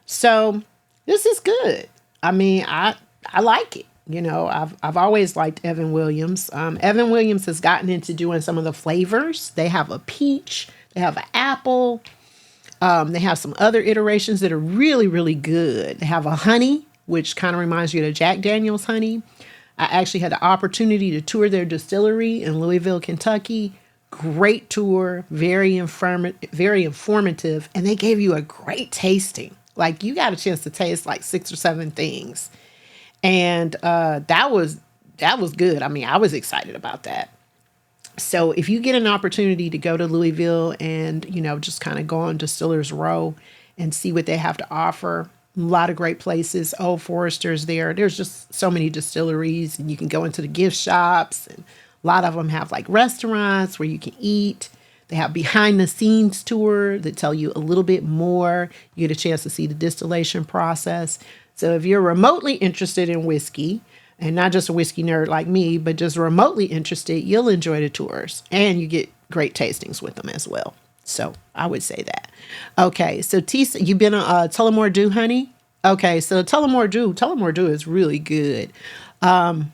So this is good. I mean, I like it. You know, I've always liked Evan Williams. Evan Williams has gotten into doing some of the flavors. They have a peach. They have an apple. They have some other iterations that are really, really good. They have a honey, which kind of reminds you of Jack Daniel's honey. I actually had the opportunity to tour their distillery in Louisville, Kentucky. Great tour, very informative, and they gave you a great tasting. Like, you got a chance to taste like 6 or 7 things. And that was good. I mean, I was excited about that. So if you get an opportunity to go to Louisville and, you know, just kind of go on Distillers Row and see what they have to offer, a lot of great places. Old Forester's there. There's just so many distilleries, and you can go into the gift shops, and a lot of them have like restaurants where you can eat. They have behind the scenes tour that tell you a little bit more. You get a chance to see the distillation process. So if you're remotely interested in whiskey, and not just a whiskey nerd like me, but just remotely interested, you'll enjoy the tours, and you get great tastings with them as well. So I would say that. Okay, so Tisa, you've been on Tullamore Dew, honey? Okay, so Tullamore Dew is really good. And,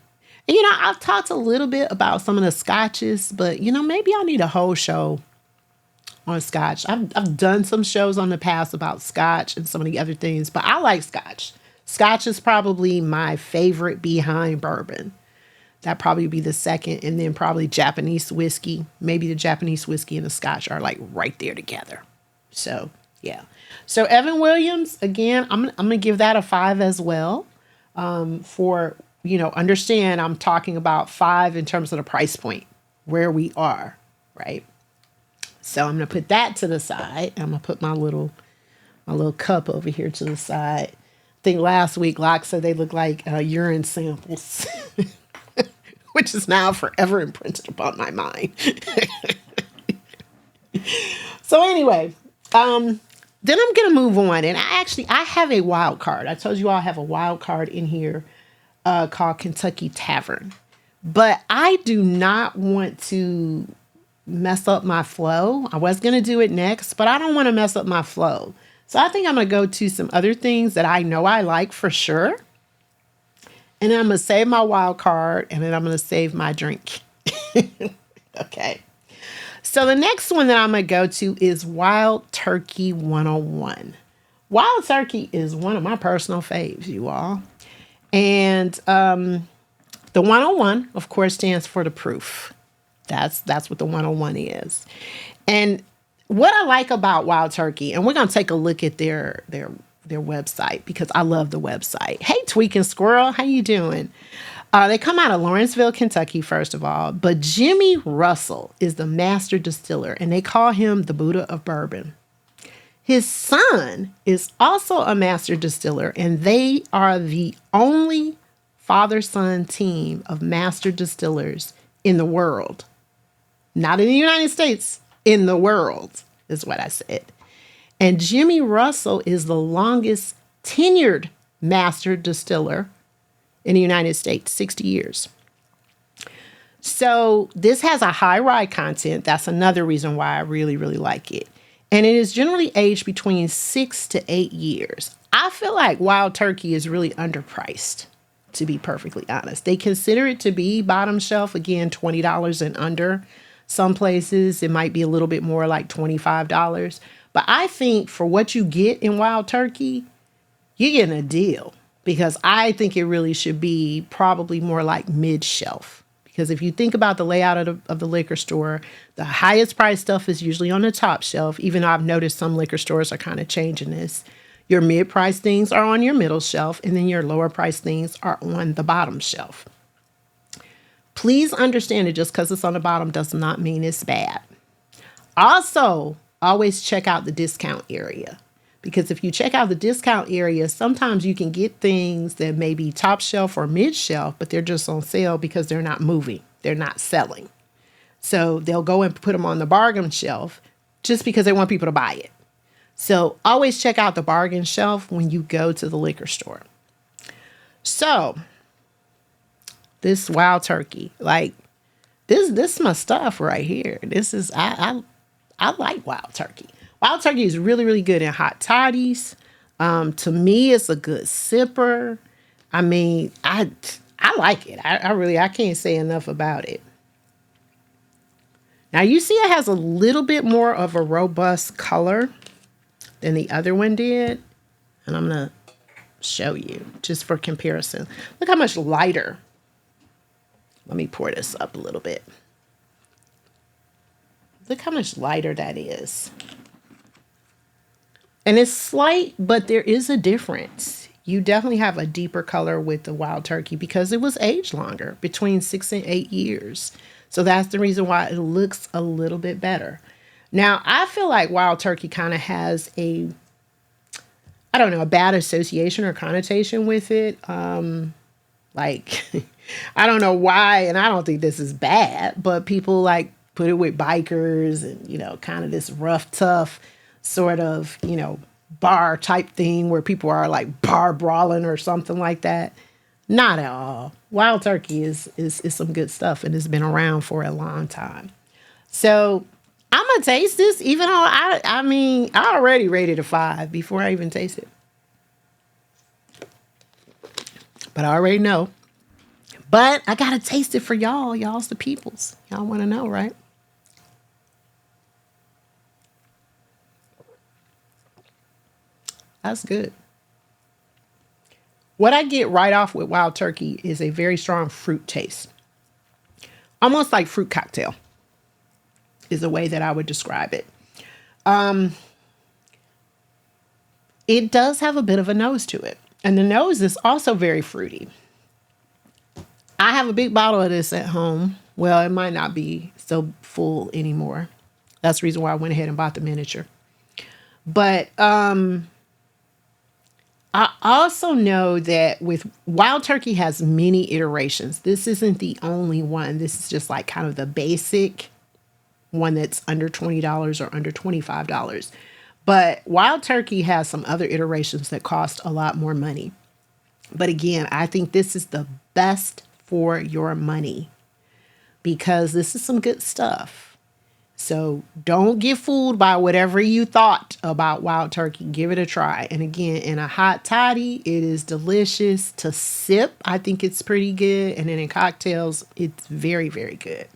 you know, I've talked a little bit about some of the scotches, but, you know, maybe I need a whole show on scotch. I've done some shows on the past about scotch and some of the other things, but I like scotch. Scotch is probably my favorite behind bourbon. That'd probably be the second, and then probably Japanese whiskey. Maybe the Japanese whiskey and the scotch are like right there together. So, yeah. So Evan Williams, again, I'm going to give that a 5 as well. For, you know, understand I'm talking about 5 in terms of the price point, where we are, right? So I'm going to put that to the side. I'm going to put my little cup over here to the side. I think last week Locke said they look like urine samples, which is now forever imprinted upon my mind. So anyway, then I'm going to move on. And I have a wild card. I told you all I have a wild card in here called Kentucky Tavern. But I do not want to mess up my flow. I was going to do it next, but I don't want to mess up my flow. So I think I'm going to go to some other things that I know I like for sure. And then I'm going to save my wild card, and then I'm going to save my drink. Okay. So the next one that I'm going to go to is Wild Turkey 101. Wild Turkey is one of my personal faves, you all. And the 101, of course, stands for the proof. That's what the 101 is. And what I like about Wild Turkey, and we're going to take a look at their website because I love the website. Hey, Tweaking Squirrel, how you doing? They come out of Lawrenceville, Kentucky, first of all. But Jimmy Russell is the master distiller, and they call him the Buddha of bourbon. His son is also a master distiller, and they are the only father-son team of master distillers in the world. Not in the United States, in the world, is what I said. And Jimmy Russell is the longest tenured master distiller in the United States, 60 years. So this has a high rye content. That's another reason why I really, really like it. And it is generally aged between 6 to 8 years. I feel like Wild Turkey is really underpriced, to be perfectly honest. They consider it to be bottom shelf, again, $20 and under. Some places it might be a little bit more, like $25. But I think for what you get in Wild Turkey, you're getting a deal. Because I think it really should be probably more like mid-shelf. Because if you think about the layout of the liquor store, the highest price stuff is usually on the top shelf, even though I've noticed some liquor stores are kind of changing this. Your mid-price things are on your middle shelf, and then your lower price things are on the bottom shelf. Please understand that just because it's on the bottom does not mean it's bad. Also, always check out the discount area. Because if you check out the discount area, sometimes you can get things that may be top shelf or mid shelf, but they're just on sale because they're not moving. They're not selling. So they'll go and put them on the bargain shelf just because they want people to buy it. So always check out the bargain shelf when you go to the liquor store. So this wild turkey, like this is my stuff right here. This is I like wild turkey. Wild turkey is really, really good in hot toddies. To me, it's a good sipper. I mean, I like it. I can't say enough about it. Now you see it has a little bit more of a robust color than the other one did. And I'm going to show you just for comparison. Look how much lighter. Let me pour this up a little bit. Look how much lighter that is. And it's slight, but there is a difference. You definitely have a deeper color with the wild turkey because it was aged longer, between 6 and 8 years. So that's the reason why it looks a little bit better. Now, I feel like wild turkey kind of has a bad association or connotation with it. Like, I don't know why, and I don't think this is bad, but people like put it with bikers and, kind of this rough, tough sort of, bar type thing where people are like bar brawling or something like that. Not at all. Wild turkey is some good stuff and it's been around for a long time. So I'm going to taste this even though I already rated a 5 before I even taste it. But I already know. But I got to taste it for y'all. Y'all's the peoples. Y'all want to know, right? That's good. What I get right off with wild turkey is a very strong fruit taste. Almost like fruit cocktail is the way that I would describe it. It does have a bit of a nose to it. And the nose is also very fruity. I have a big bottle of this at home. Well, it might not be so full anymore. That's the reason why I went ahead and bought the miniature. But I also know that with wild turkey has many iterations. This isn't the only one. This is just like kind of the basic one that's under $20 or under $25. But wild turkey has some other iterations that cost a lot more money. But again, I think this is the best for your money because this is some good stuff. So don't get fooled by whatever you thought about wild turkey. Give it a try. And again, in a hot toddy, it is delicious to sip. I think it's pretty good. And then in cocktails, it's very, very good.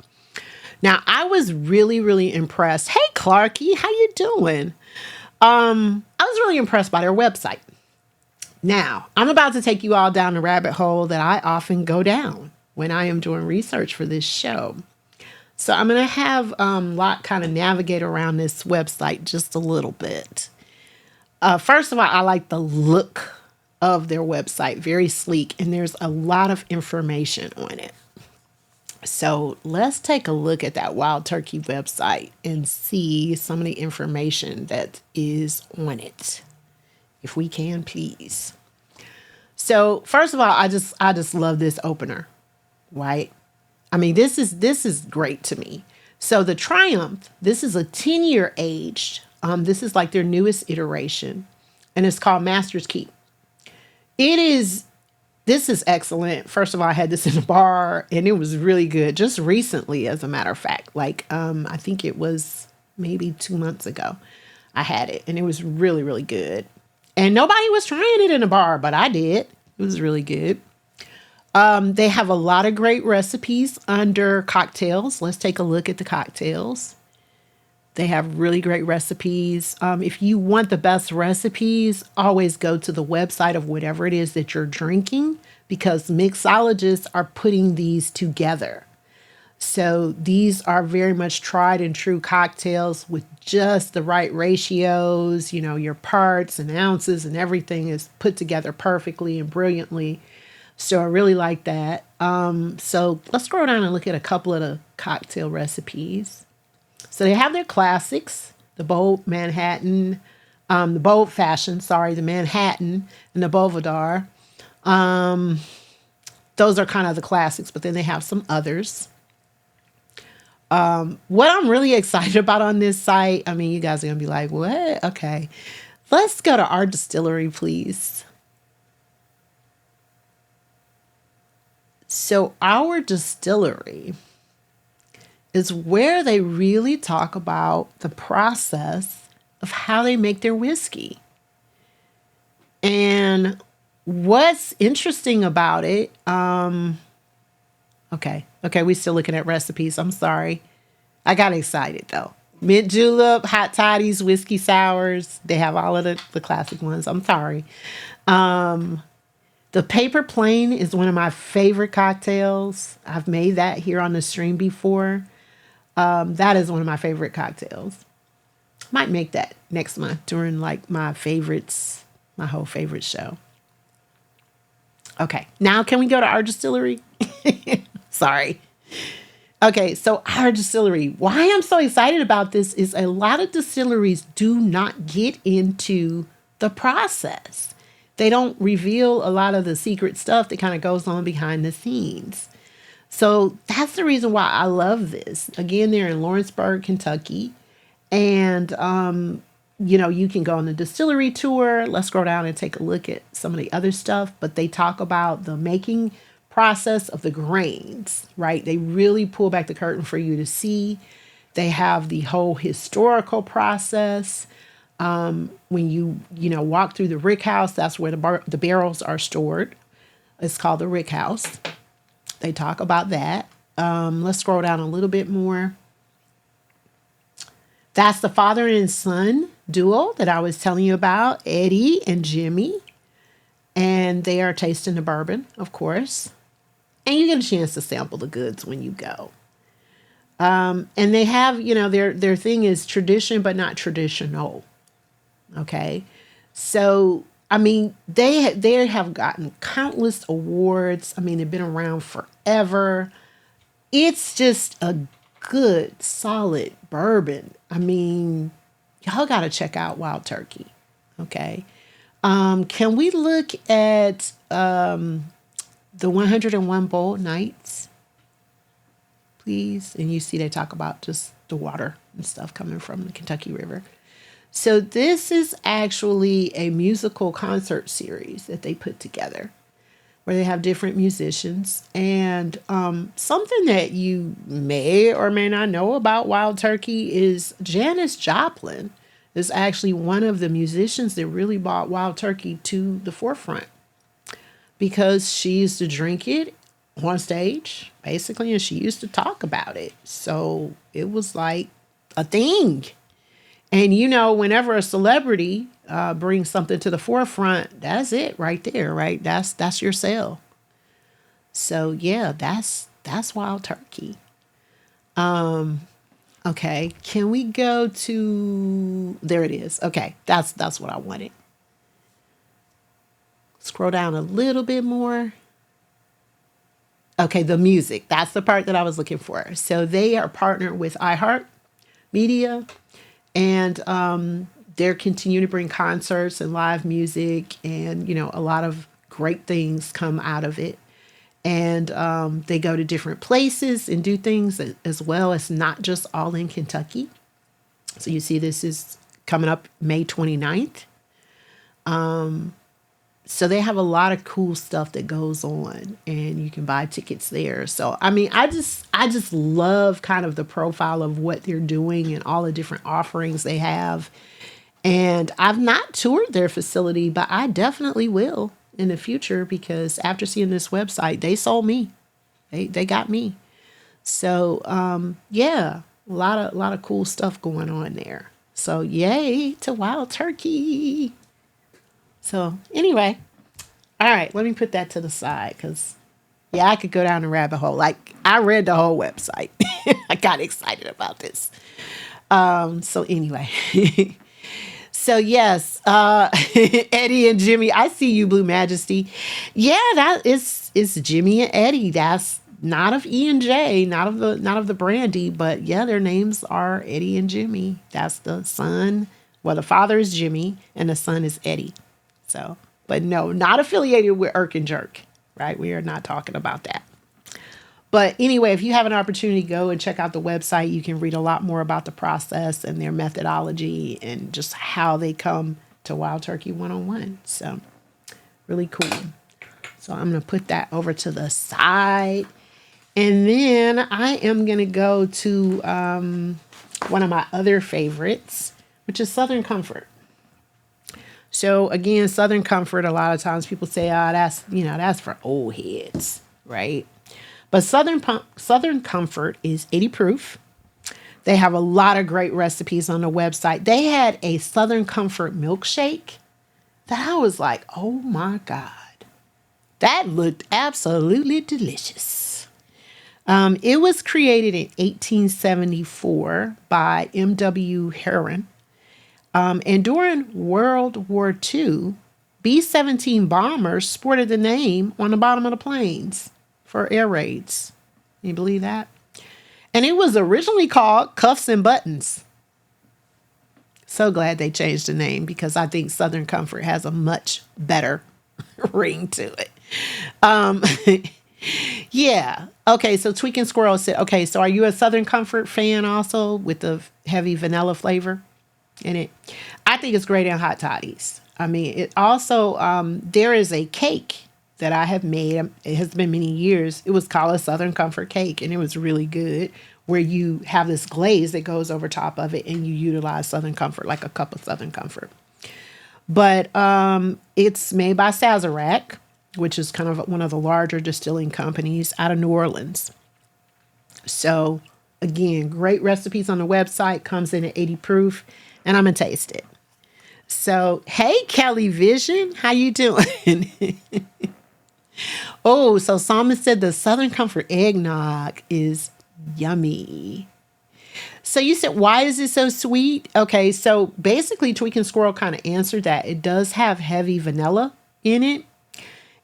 Now, I was really, really impressed. Hey, Clarky, how you doing? I was really impressed by their website. Now, I'm about to take you all down the rabbit hole that I often go down when I am doing research for this show. So I'm going to have Lot kind of navigate around this website just a little bit. First of all, I like the look of their website. Very sleek. And there's a lot of information on it. So let's take a look at that Wild Turkey website and see some of the information that is on it. If we can, please. So first of all, I just love this opener, right? I mean, this is great to me. So the Triumph, this is a 10-year aged. This is like their newest iteration, and it's called Master's Keep. This is excellent. First of all, I had this in a bar, and it was really good. Just recently, as a matter of fact, like I think it was maybe 2 months ago, I had it, and it was really, really good. And nobody was trying it in a bar, but I did. It was really good. They have a lot of great recipes under cocktails. Let's take a look at the cocktails. They have really great recipes. If you want the best recipes, always go to the website of whatever it is that you're drinking because mixologists are putting these together. So these are very much tried and true cocktails with just the right ratios. You know, your parts and ounces and everything is put together perfectly and brilliantly. So I really like that. So let's scroll down and look at a couple of the cocktail recipes. So they have their classics, the bold Manhattan, the bold fashion, sorry, the Manhattan and the Bovadar. Those are kind of the classics, but then they have some others. What I'm really excited about on this site, I mean, you guys are going to be like, what? Okay. Let's go to our distillery, please. So our distillery is where they really talk about the process of how they make their whiskey. And what's interesting about it, okay, we're still looking at recipes. I'm sorry. I got excited though. Mint julep, hot toddies, whiskey sours. They have all of the classic ones. I'm sorry. The paper plane is one of my favorite cocktails. I've made that here on the stream before. That is one of my favorite cocktails. Might make that next month during like my favorites, my whole favorite show. Okay, now can we go to our distillery? Sorry. Okay, so our distillery. Why I'm so excited about this is a lot of distilleries do not get into the process. They don't reveal a lot of the secret stuff that kind of goes on behind the scenes. So that's the reason why I love this. Again, they're in Lawrenceburg, Kentucky. And, you can go on the distillery tour. Let's scroll down and take a look at some of the other stuff. But they talk about the making process of the grains, right? They really pull back the curtain for you to see. They have the whole historical process. When you walk through the rick house, that's where the barrels are stored. It's called the rick house. They talk about that. Let's scroll down a little bit more. That's the father and son duo that I was telling you about, Eddie and Jimmy. And they are tasting the bourbon, of course. And you get a chance to sample the goods when you go. And they have, their thing is tradition, but not traditional. Okay. So, I mean, they have gotten countless awards. I mean, they've been around forever. It's just a good, solid bourbon. I mean, y'all got to check out Wild Turkey. Okay. Can we look at the 101 Bold Nights, please? And you see they talk about just the water and stuff coming from the Kentucky River. So this is actually a musical concert series that they put together where they have different musicians. And something that you may or may not know about Wild Turkey is Janis Joplin is actually one of the musicians that really brought Wild Turkey to the forefront because she used to drink it on stage, basically, and she used to talk about it. So it was like a thing. And, whenever a celebrity brings something to the forefront, that's it right there, right? That's your sale. So, yeah, that's Wild Turkey. Okay, can we go to, there it is. Okay, that's what I wanted. Scroll down a little bit more. Okay, the music. That's the part that I was looking for. So they are partnered with iHeart Media. And they're continuing to bring concerts and live music and, a lot of great things come out of it. And they go to different places and do things as well. It's not just all in Kentucky. So you see this is coming up May 29th. So they have a lot of cool stuff that goes on and you can buy tickets there. So, I mean, I just love kind of the profile of what they're doing and all the different offerings they have. And I've not toured their facility, but I definitely will in the future because after seeing this website, they sold me. They got me. So, yeah, a lot of cool stuff going on there. So, yay to Wild Turkey. So anyway, all right, let me put that to the side because, yeah, I could go down the rabbit hole. Like, I read the whole website. I got excited about this. So anyway, so yes, Eddie and Jimmy, I see you, Blue Majesty. Yeah, that is Jimmy and Eddie. That's not of E and J, not of the brandy, but yeah, their names are Eddie and Jimmy. That's the son. Well, the father is Jimmy and the son is Eddie. So, but no, not affiliated with Irk and Jerk, right? We are not talking about that. But anyway, if you have an opportunity to go and check out the website, you can read a lot more about the process and their methodology and just how they come to Wild Turkey 101. So really cool. So I'm going to put that over to the side. And then I am going to go to one of my other favorites, which is Southern Comfort. So again, Southern Comfort, a lot of times people say, oh, that's for old heads, right? But Southern Comfort is 80 proof. They have a lot of great recipes on the website. They had a Southern Comfort milkshake that I was like, oh my God, that looked absolutely delicious. It was created in 1874 by M.W. Heron. And during World War II, B-17 bombers sported the name on the bottom of the planes for air raids. Can you believe that? And it was originally called Cuffs and Buttons. So glad they changed the name because I think Southern Comfort has a much better ring to it. Yeah. Okay, so Tweaking Squirrel said, okay, so are you a Southern Comfort fan also with the heavy vanilla flavor in it? I think it's great in hot toddies. I mean, it also, there is a cake that I have made. It has been many years. It was called a Southern Comfort cake, and it was really good, where you have this glaze that goes over top of it, and you utilize Southern Comfort, like a cup of Southern Comfort. But it's made by Sazerac, which is kind of one of the larger distilling companies out of New Orleans. So again, great recipes on the website, comes in at 80 proof, and I'm going to taste it. So, hey, Kelly Vision, how you doing? Oh, so Salmon said the Southern Comfort eggnog is yummy. So you said, why is it so sweet? Okay, so basically Tweaking Squirrel kind of answered that. It does have heavy vanilla in it.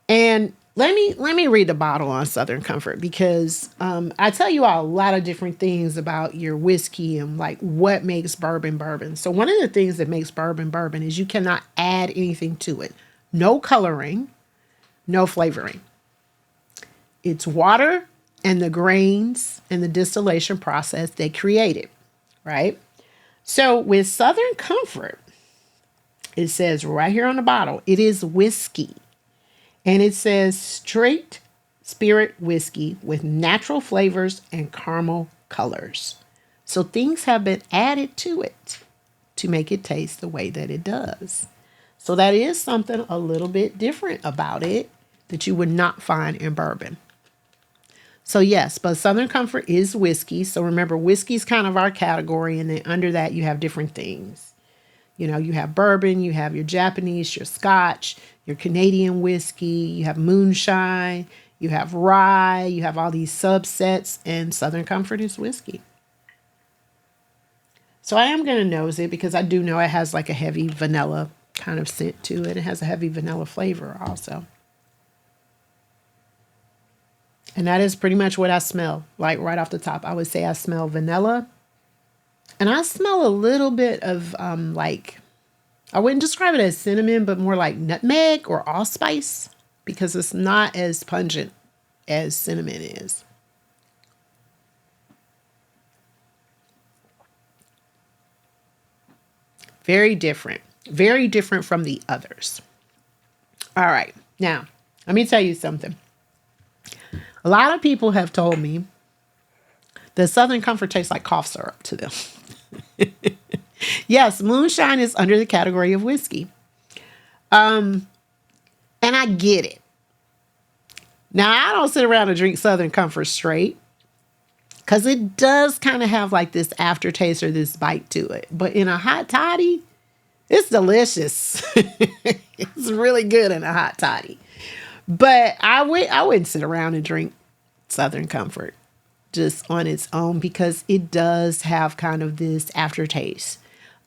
And let me read the bottle on Southern Comfort because I tell you all a lot of different things about your whiskey and like what makes bourbon bourbon. So one of the things that makes bourbon bourbon is you cannot add anything to it. No coloring, no flavoring. It's water and the grains and the distillation process they created, right? So with Southern Comfort, it says right here on the bottle, it is whiskey. And it says straight spirit whiskey with natural flavors and caramel colors. So things have been added to it to make it taste the way that it does. So that is something a little bit different about it that you would not find in bourbon. So yes, but Southern Comfort is whiskey. So remember, whiskey is kind of our category. And then under that, you have different things. You know, you have bourbon, you have your Japanese, your Scotch, your Canadian whiskey, you have moonshine, you have rye, you have all these subsets, and Southern Comfort is whiskey. So I am going to nose it because I do know it has like a heavy vanilla kind of scent to it. It has a heavy vanilla flavor also. And that is pretty much what I smell. Like right off the top, I would say I smell vanilla. And I smell a little bit of I wouldn't describe it as cinnamon, but more like nutmeg or allspice because it's not as pungent as cinnamon is. Very different from the others. All right. Now, let me tell you something. A lot of people have told me that Southern Comfort tastes like cough syrup to them. Yes, moonshine is under the category of whiskey. And I get it. Now, I don't sit around and drink Southern Comfort straight because it does kind of have like this aftertaste or this bite to it. But in a hot toddy, it's delicious. It's really good in a hot toddy. But I wouldn't sit around and drink Southern Comfort just on its own because it does have kind of this aftertaste.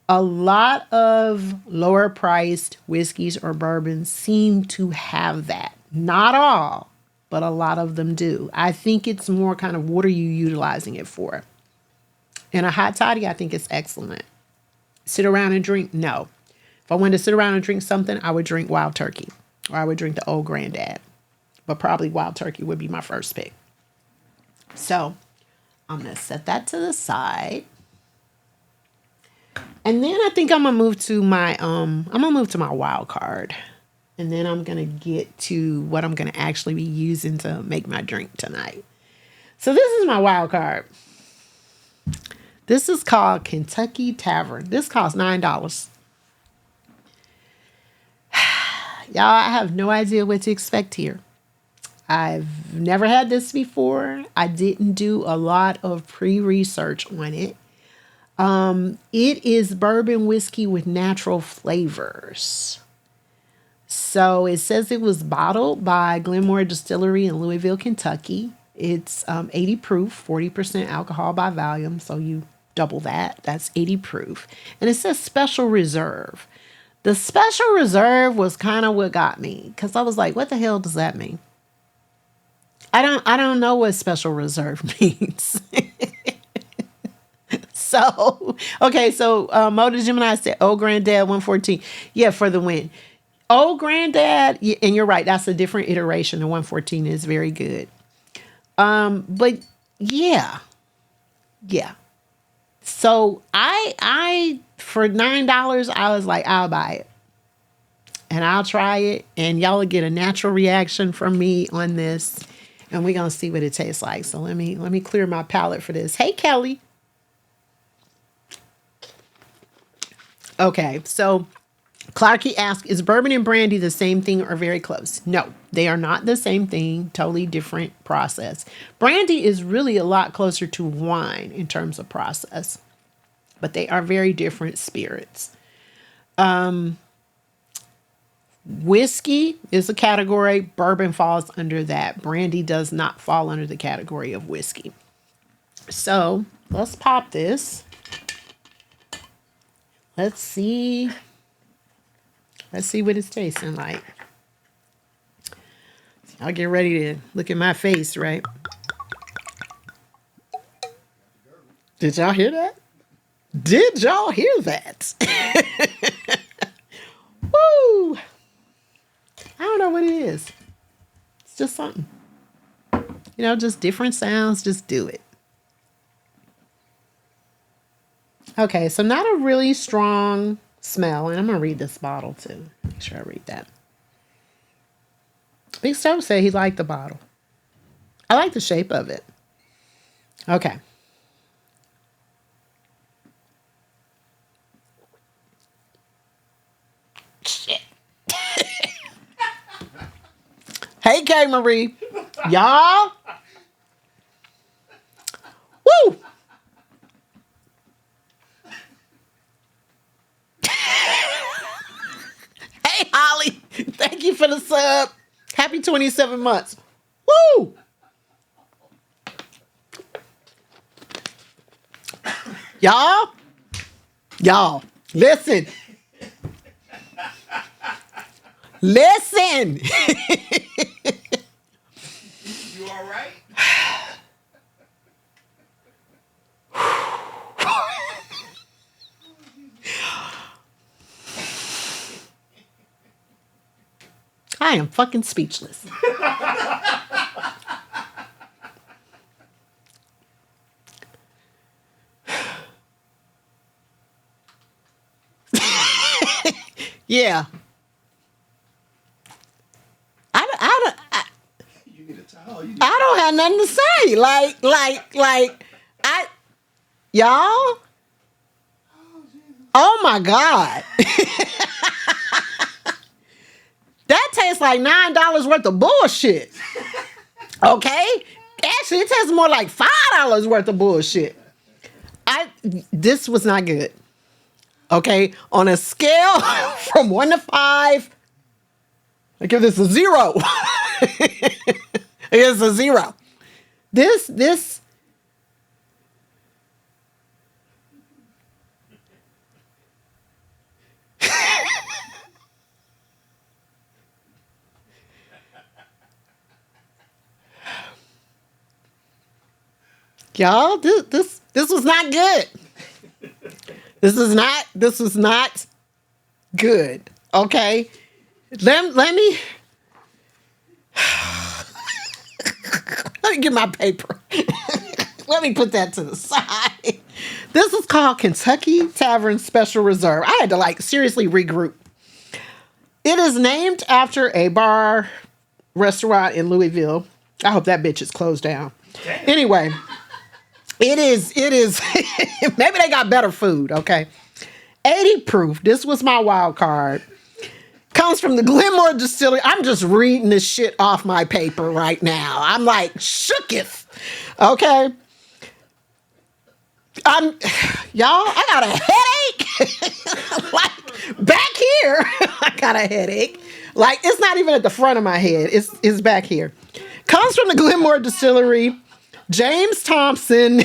A lot of lower priced whiskeys or bourbons seem to have that. Not all, but a lot of them do. I think it's more kind of what are you utilizing it for? In a hot toddy, I think it's excellent. Sit around and drink? No. If I wanted to sit around and drink something, I would drink Wild Turkey or I would drink the Old Grandad. But probably Wild Turkey would be my first pick. So I'm going to set that to the side. And then I think I'm going to move to my wild card. And then I'm going to get to what I'm going to actually be using to make my drink tonight. So this is my wild card. This is called Kentucky Tavern. This costs $9. Y'all, I have no idea what to expect here. I've never had this before. I didn't do a lot of pre-research on it. It is bourbon whiskey with natural flavors. So it says it was bottled by Glenmore Distillery in Louisville, Kentucky. It's 80 proof, 40% alcohol by volume. So you double that. That's 80 proof. And it says special reserve. The special reserve was kind of what got me, because I was like, what the hell does that mean? I don't know what special reserve means. So, okay, so Motor Gemini said, oh, Grandad 114. Yeah, for the win. Oh, Grandad, and you're right, that's a different iteration. The 114 is very good. But yeah. So I for $9, I was like, I'll buy it. And I'll try it. And y'all will get a natural reaction from me on this. And we're going to see what it tastes like. So let me clear my palate for this. Hey, Kelly. Okay, so Clarky asked, is bourbon and brandy the same thing or very close? No, they are not the same thing. Totally different process. Brandy is really a lot closer to wine in terms of process, but they are very different spirits. Whiskey is a category. Bourbon falls under that. Brandy does not fall under the category of whiskey. So let's pop this. Let's see what it's tasting like. I'll get ready to look at my face, right? Did y'all hear that? Did y'all hear that? Woo! I don't know what it is. It's just something. Just different sounds. Just do it. Okay, so not a really strong smell. And I'm going to read this bottle too. Make sure I read that. Big Stove said he liked the bottle. I like the shape of it. Okay. Shit. Hey, K. Marie. Y'all. Woo! Hey, Holly. Thank you for the sub. Happy 27 months. Woo! Y'all, listen. Listen. You all right? I am fucking speechless. Yeah. You need a towel. I don't have nothing to say. Y'all. Oh my God. That tastes like $9 worth of bullshit. Okay? Actually, it tastes more like $5 worth of bullshit. This was not good. Okay? On a scale from 1 to 5, I give this a 0. I give this a 0. This Y'all, this was not good. This was not good. Okay. Let me get my paper. Let me put that to the side. This is called Kentucky Tavern Special Reserve. I had to seriously regroup. It is named after a bar restaurant in Louisville. I hope that bitch is closed down. Damn. Anyway, it is maybe they got better food, okay? 80 proof. This was my wild card. Comes from the Glenmore Distillery. I'm just reading this shit off my paper right now. I'm shooketh. Okay. I got a headache. Back here, I got a headache. It's not even at the front of my head. It's back here. Comes from the Glenmore Distillery. James Thompson,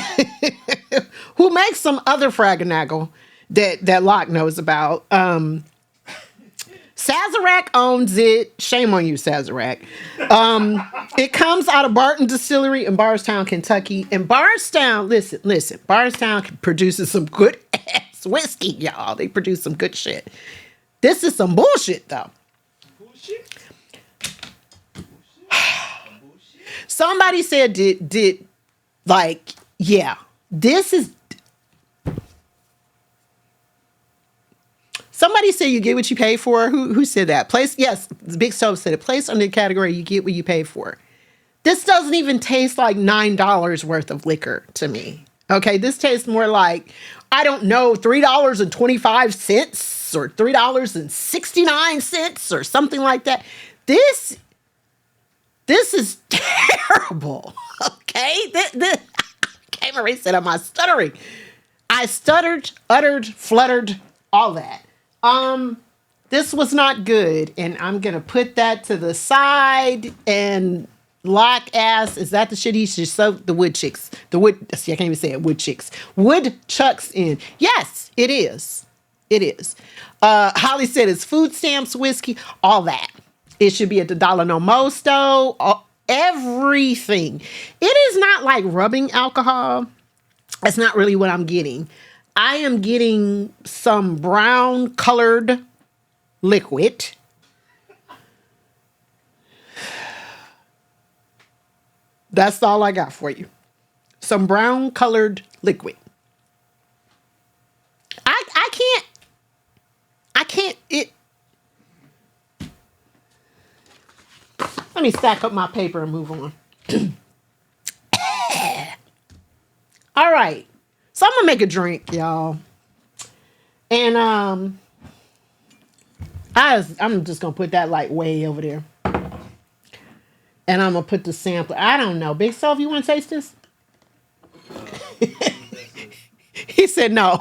who makes some other fraganagle that Locke knows about. Sazerac owns it. Shame on you, Sazerac. It comes out of Barton Distillery in Bardstown, Kentucky. And Bardstown, listen, Bardstown produces some good ass whiskey, y'all. They produce some good shit. This is some bullshit, though. Bullshit? Somebody said, this is... Somebody said you get what you pay for. Who said that? Yes, Big Stove said it. Place under the category, you get what you pay for. This doesn't even taste like $9 worth of liquor to me. Okay, this tastes more like, I don't know, $3.25 or $3.69 or something like that. This is terrible. Okay, okay, Marie said, am I stuttering? I stuttered, uttered, fluttered, all that. This was not good, and I'm gonna put that to the side. And Locke asked, "Is that the shit he should soak the wood chicks? See, I can't even say it. Woodchucks in? Yes, it is. It is." Holly said it's food stamps, whiskey, all that. It should be at the Dollar No Mosto. Everything. It is not like rubbing alcohol. That's not really what I'm getting. I am getting some brown colored liquid. That's all I got for you. Some brown colored liquid. I can't, let me stack up my paper and move on. All right. So I'm gonna make a drink, y'all. And I'm just gonna put that way over there. And I'm gonna put the sampler. I don't know. Big Self, you wanna taste this? He said no.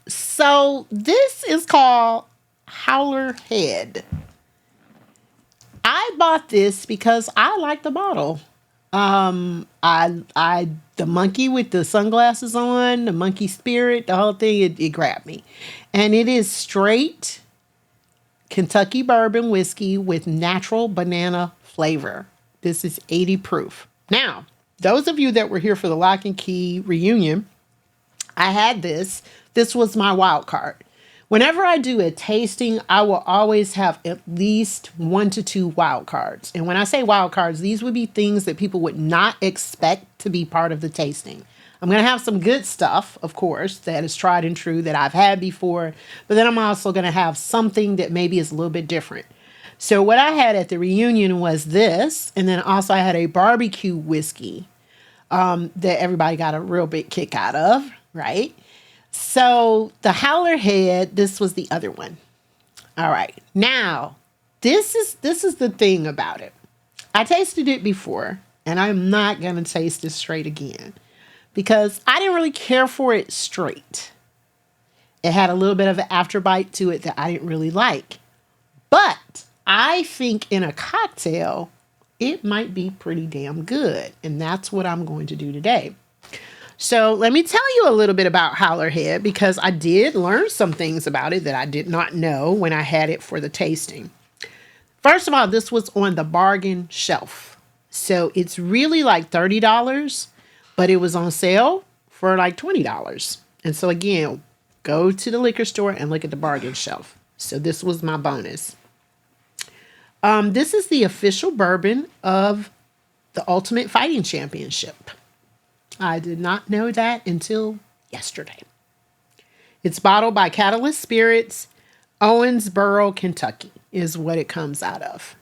So this is called Howler Head. I bought this because I like the bottle. The monkey with the sunglasses on, the monkey spirit, the whole thing, it grabbed me. And it is straight Kentucky bourbon whiskey with natural banana flavor. This is 80 proof. Now, those of you that were here for the Lock and Key reunion, I had this. This was my wild card. Whenever I do a tasting, I will always have at least 1 to 2 wild cards. And when I say wild cards, these would be things that people would not expect to be part of the tasting. I'm going to have some good stuff, of course, that is tried and true that I've had before. But then I'm also going to have something that maybe is a little bit different. So what I had at the reunion was this. And then also I had a barbecue whiskey that everybody got a real big kick out of, right? So the Howler Head, this was the other one. All right. Now, this is the thing about it. I tasted it before, and I'm not going to taste it straight again because I didn't really care for it straight. It had a little bit of an afterbite to it that I didn't really like. But I think in a cocktail, it might be pretty damn good. And that's what I'm going to do today. So let me tell you a little bit about Howler Head because I did learn some things about it that I did not know when I had it for the tasting. First of all, this was on the bargain shelf. So it's really like $30, but it was on sale for like $20. And so again, go to the liquor store and look at the bargain shelf. So this was my bonus. This is the official bourbon of the Ultimate Fighting Championship. I did not know that until yesterday. It's bottled by Catalyst Spirits, Owensboro, Kentucky is what it comes out of.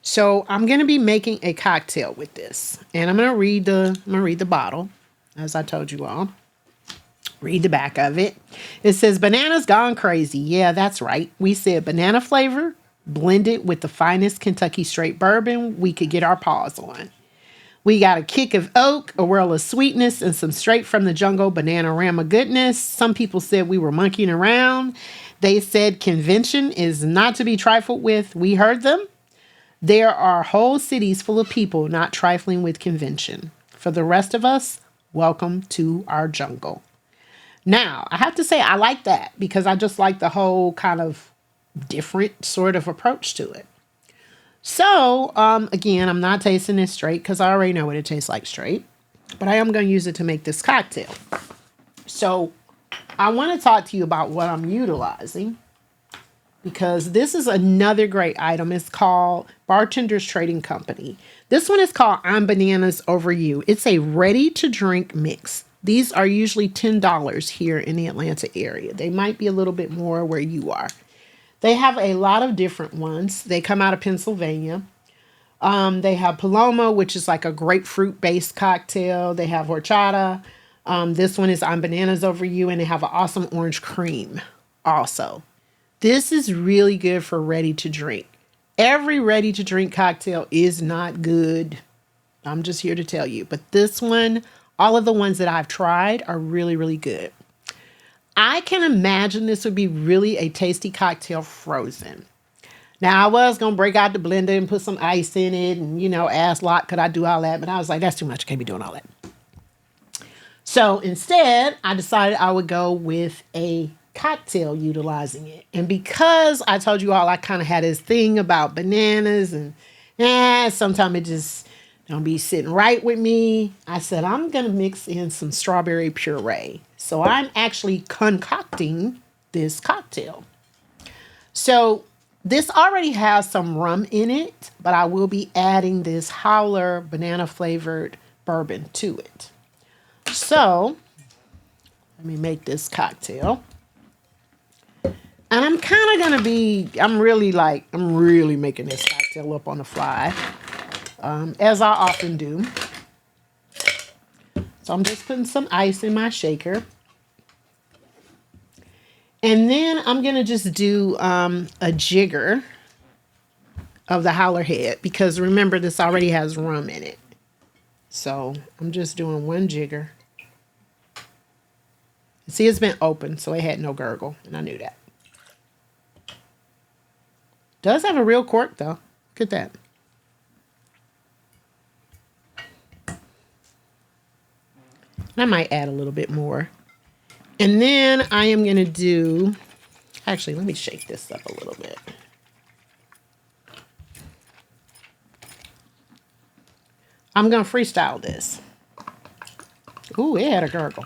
So I'm going to be making a cocktail with this, and I'm going to read the bottle, as I told you all. Read the back of it. It says, "Bananas gone crazy." Yeah, that's right. We said banana flavor blended with the finest Kentucky straight bourbon we could get our paws on. We got a kick of oak, a whirl of sweetness, and some straight from the jungle Bananarama goodness. Some people said we were monkeying around. They said convention is not to be trifled with. We heard them. There are whole cities full of people not trifling with convention. For the rest of us, welcome to our jungle. Now, I have to say I like that because I just like the whole kind of different sort of approach to it. So, again, I'm not tasting this straight because I already know what it tastes like straight. But I am going to use it to make this cocktail. So, I want to talk to you about what I'm utilizing because this is another great item. It's called Bartenders Trading Company. This one is called I'm Bananas Over You. It's a ready-to-drink mix. These are usually $10 here in the Atlanta area. They might be a little bit more where you are. They have a lot of different ones. They come out of Pennsylvania. They have Paloma, which is like a grapefruit-based cocktail. They have horchata. This one is I'm Bananas Over You, and they have an awesome orange cream also. This is really good for ready to drink. Every ready to drink cocktail is not good. I'm just here to tell you. But this one, all of the ones that I've tried are really, really good. I can imagine this would be really a tasty cocktail frozen. Now, I was going to break out the blender and put some ice in it and, ask Lot, could I do all that? But I was like, that's too much. I can't be doing all that. So instead, I decided I would go with a cocktail utilizing it. And because I told you all I kind of had this thing about bananas and sometimes it just don't be sitting right with me, I said, I'm going to mix in some strawberry puree. So I'm actually concocting this cocktail. So this already has some rum in it, but I will be adding this Howler banana flavored bourbon to it. So let me make this cocktail. And I'm kind of going to be, I'm really making this cocktail up on the fly, as I often do. So I'm just putting some ice in my shaker. And then I'm going to just do a jigger of the Howler head because remember this already has rum in it. So I'm just doing one jigger. See, it's been open, so it had no gurgle, and I knew that. Does have a real cork, though. Look at that. And I might add a little bit more. And then I am going to do... Actually, let me shake this up a little bit. I'm going to freestyle this. Ooh, it had a gurgle.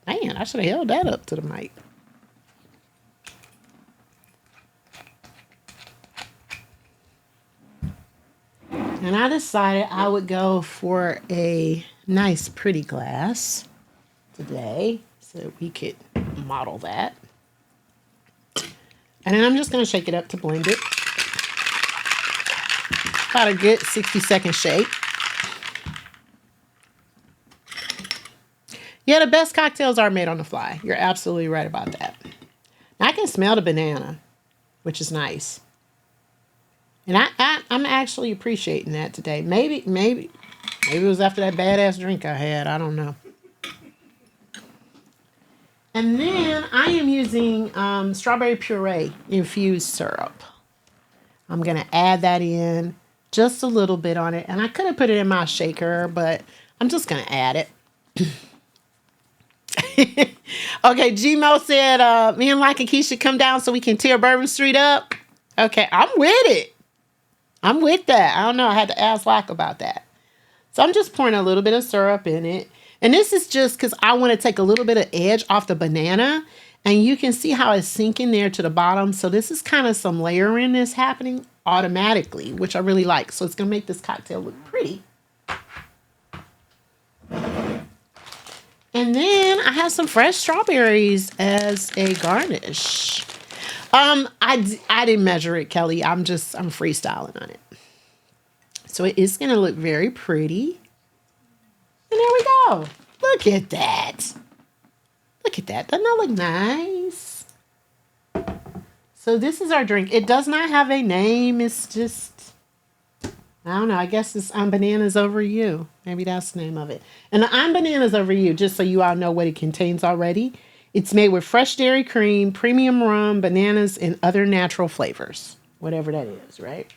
Man, I should have held that up to the mic. And I decided I would go for a nice pretty glass today so we could model that. And then I'm just going to shake it up to blend it. About a good 60-second shake. Yeah, the best cocktails are made on the fly. You're absolutely right about that. Now, I can smell the banana, which is nice. And I'm actually appreciating that today. Maybe it was after that badass drink I had. I don't know. And then I am using strawberry puree infused syrup. I'm going to add that in just a little bit on it. And I could have put it in my shaker, but I'm just going to add it. Okay, Gmo said, me and Like and Keisha come down so we can tear Bourbon Street up. Okay, I'm with it. I'm with that. I don't know. I had to ask Locke about that. So I'm just pouring a little bit of syrup in it. And this is just because I want to take a little bit of edge off the banana. And you can see how it's sinking there to the bottom. So this is kind of some layering that's happening automatically, which I really like. So it's going to make this cocktail look pretty. And then I have some fresh strawberries as a garnish. I didn't measure it, Kelly. I'm freestyling on it. So it is going to look very pretty. And there we go. Look at that. Look at that. Doesn't that look nice? So this is our drink. It does not have a name. It's just, I don't know. I guess it's I'm Bananas Over You. Maybe that's the name of it. And the I'm Bananas Over You, just so you all know what it contains already. It's made with fresh dairy cream, premium rum, bananas, and other natural flavors. Whatever that is, right?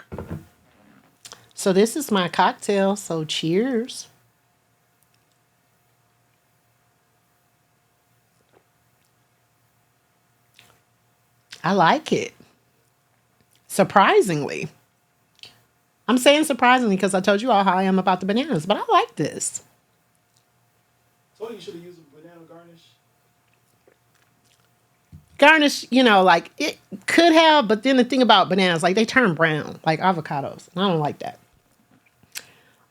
So this is my cocktail. So cheers. I like it. Surprisingly. I'm saying surprisingly because I told you all how I am about the bananas, but I like this. Told you should have used a banana garnish. Garnish, like it could have, but then the thing about bananas, like they turn brown, like avocados. And I don't like that.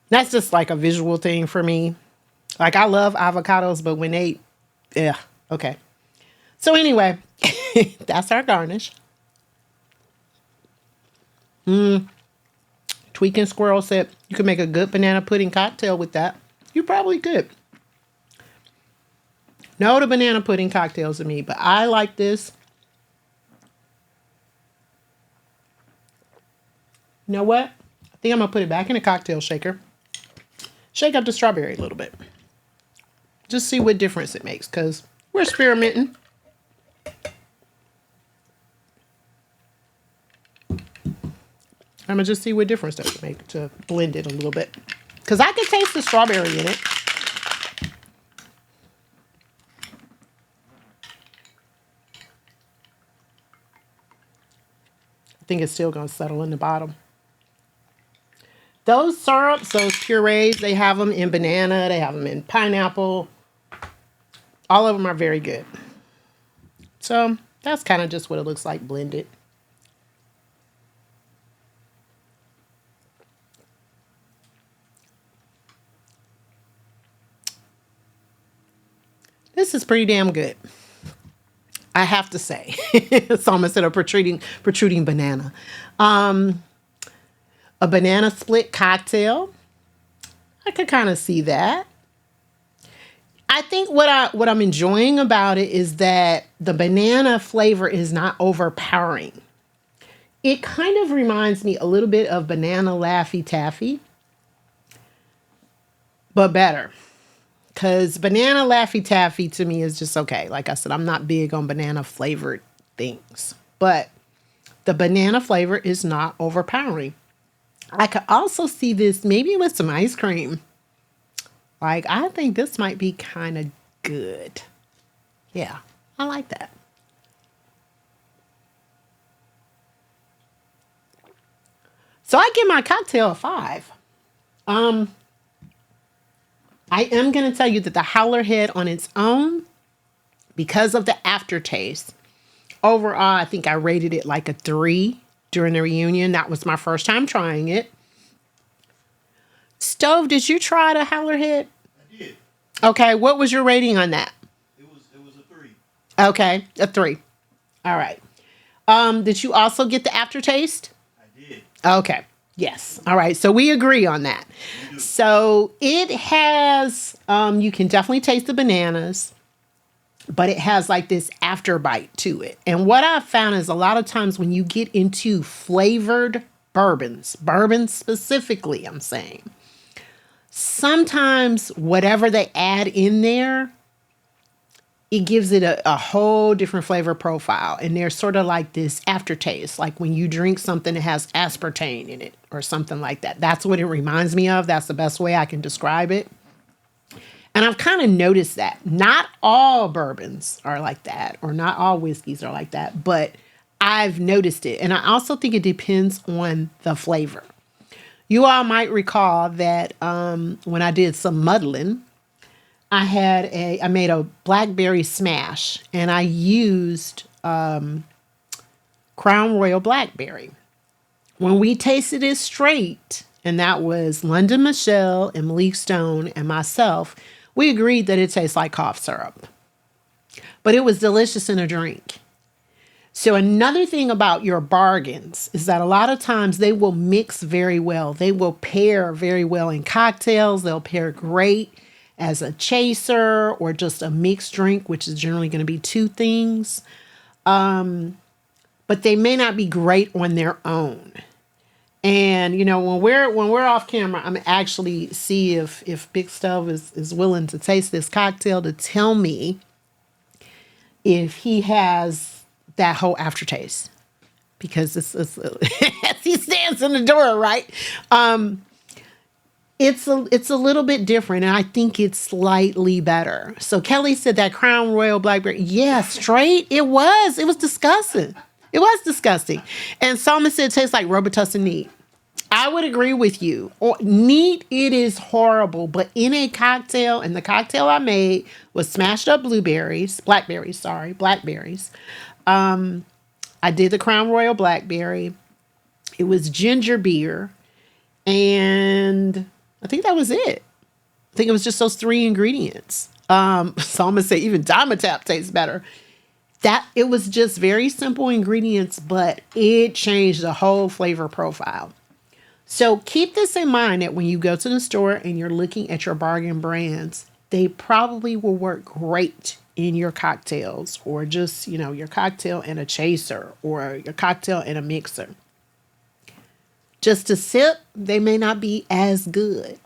That's just like a visual thing for me. Like I love avocados, but when yeah, okay. So anyway, that's our garnish. Tweaking Squirrel said you could make a good banana pudding cocktail with that. You probably could. No, the banana pudding cocktails to me, but I like this. You know what? I think I'm going to put it back in a cocktail shaker. Shake up the strawberry a little bit. Just see what difference it makes because we're experimenting. I'm going to just see what difference that would make to blend it a little bit. Because I can taste the strawberry in it. I think it's still going to settle in the bottom. Those syrups, those purees, they have them in banana. They have them in pineapple. All of them are very good. So that's kind of just what it looks like blended. This is pretty damn good. I have to say. It's almost a protruding banana. A banana split cocktail. I could kind of see that. I think what I'm enjoying about it is that the banana flavor is not overpowering. It kind of reminds me a little bit of banana Laffy Taffy, but better. Because banana Laffy Taffy to me is just okay. Like I said, I'm not big on banana flavored things. But the banana flavor is not overpowering. I could also see this maybe with some ice cream. Like, I think this might be kind of good. Yeah, I like that. So I give my cocktail a 5. I am going to tell you that the Howler head on its own, because of the aftertaste, overall, I think I rated it like a 3 during the reunion. That was my first time trying it. Stove, did you try the Howler head? I did. Okay, what was your rating on that? It was a 3. Okay, a 3. All right. Did you also get the aftertaste? I did. Okay. Yes. All right. So we agree on that. So it has, you can definitely taste the bananas, but it has like this after bite to it. And what I've found is a lot of times when you get into flavored bourbons specifically, I'm saying, sometimes whatever they add in there, it gives it a whole different flavor profile. And there's sort of like this aftertaste, like when you drink something that has aspartame in it or something like that. That's what it reminds me of. That's the best way I can describe it. And I've kind of noticed that. Not all bourbons are like that, or not all whiskeys are like that, but I've noticed it. And I also think it depends on the flavor. You all might recall that when I did some muddling, I made a blackberry smash, and I used Crown Royal blackberry. When we tasted it straight, and that was London Michelle and Malik Stone and myself, we agreed that it tastes like cough syrup. But it was delicious in a drink. So another thing about your bargains is that a lot of times they will mix very well. They will pair very well in cocktails. They'll pair great as a chaser or just a mixed drink, which is generally going to be two things. But they may not be great on their own. And you know, when we're off camera, I'm actually see if Big Stove is willing to taste this cocktail to tell me if he has that whole aftertaste, because this is as he stands in the door, right? It's a little bit different, and I think it's slightly better. So Kelly said that Crown Royal blackberry, yeah, straight. It was disgusting. It was disgusting. And Salma said it tastes like Robitussin neat. I would agree with you. Neat, it is horrible, but in a cocktail, and the cocktail I made was smashed up blackberries. I did the Crown Royal blackberry. It was ginger beer, and I think that was it. I think it was just those three ingredients. So I'm gonna say even Dimetap tastes better. That it was just very simple ingredients, but it changed the whole flavor profile. So keep this in mind that when you go to the store and you're looking at your bargain brands, they probably will work great in your cocktails, or just, you know, your cocktail and a chaser, or your cocktail and a mixer. Just to sip, they may not be as good.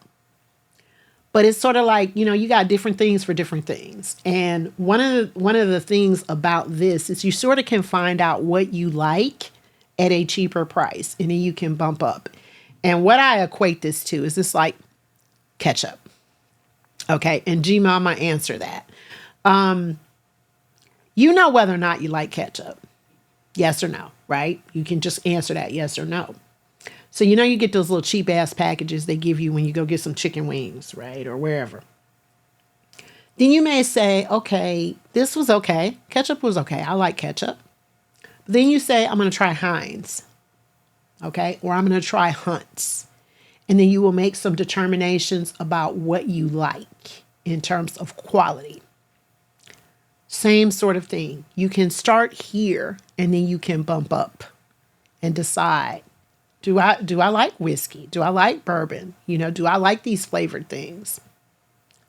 But it's sort of like, you know, you got different things for different things. And one of the things about this is you sort of can find out what you like at a cheaper price, and then you can bump up. And what I equate this to is this like ketchup. Okay. And G-Ma might answer that. You know whether or not you like ketchup. Yes or no, right? You can just answer that yes or no. So, you know, you get those little cheap ass packages they give you when you go get some chicken wings, right? Or wherever. Then you may say, okay, this was okay. Ketchup was okay. I like ketchup. But then you say, I'm going to try Heinz. Okay. Or I'm going to try Hunt's. And then you will make some determinations about what you like in terms of quality. Same sort of thing. You can start here, and then you can bump up and decide, do I like whiskey? Do I like bourbon? You know, do I like these flavored things?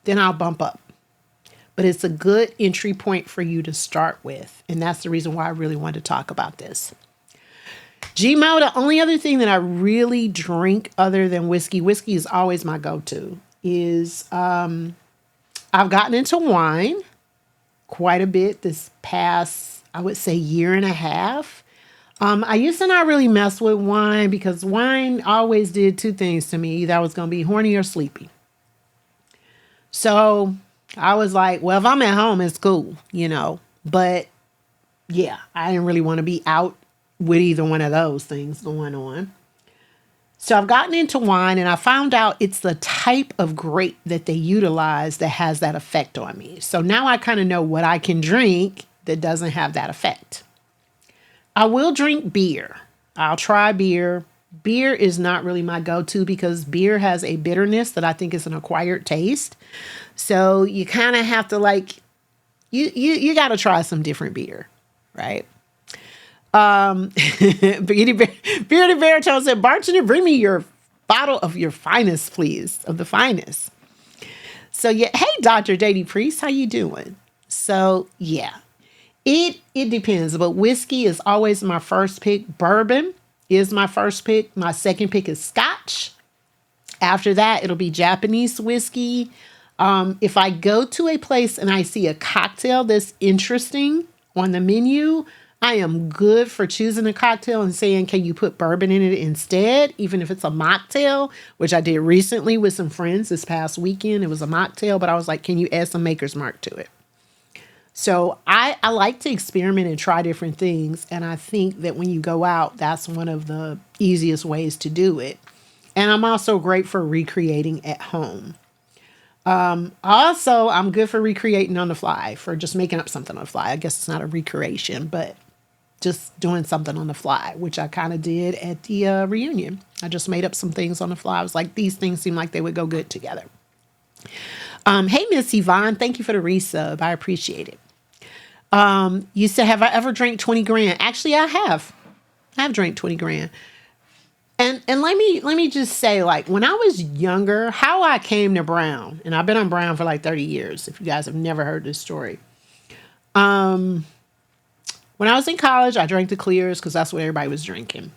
Then I'll bump up. But it's a good entry point for you to start with. And that's the reason why I really wanted to talk about this. G-Mo, the only other thing that I really drink other than whiskey is always my go-to, is I've gotten into wine quite a bit this past, I would say, year and a half. I used to not really mess with wine because wine always did two things to me. Either I was going to be horny or sleepy. So I was like, well, if I'm at home, it's cool, you know. But yeah, I didn't really want to be out with either one of those things going on. So I've gotten into wine, and I found out it's the type of grape that they utilize that has that effect on me. So now I kind of know what I can drink that doesn't have that effect. I will drink beer. I'll try beer. Beer is not really my go-to because beer has a bitterness that I think is an acquired taste. So you kind of have to like, you got to try some different beer, right? Beardy Baritone said, Bartender, bring me your bottle of your finest, please, of the finest. So yeah, hey, Dr. Dady Priest, how you doing? So yeah, it depends, but whiskey is always my first pick. Bourbon is my first pick. My second pick is Scotch. After that, it'll be Japanese whiskey. If I go to a place and I see a cocktail that's interesting on the menu, I am good for choosing a cocktail and saying, can you put bourbon in it instead? Even if it's a mocktail, which I did recently with some friends this past weekend. It was a mocktail, but I was like, can you add some Maker's Mark to it? So I like to experiment and try different things. And I think that when you go out, that's one of the easiest ways to do it. And I'm also great for recreating at home. Also, I'm good for recreating on the fly, for just making up something on the fly. I guess it's not a recreation, but just doing something on the fly, which I kind of did at the reunion. I just made up some things on the fly. I was like, these things seem like they would go good together. Hey, Miss Yvonne, thank you for the resub. I appreciate it. You said, have I ever drank 20 grand? Actually, I have. I've drank 20 grand. And let me just say, like, when I was younger, how I came to Brown, and I've been on Brown for like 30 years, if you guys have never heard this story. When I was in college, I drank the clears because that's what everybody was drinking.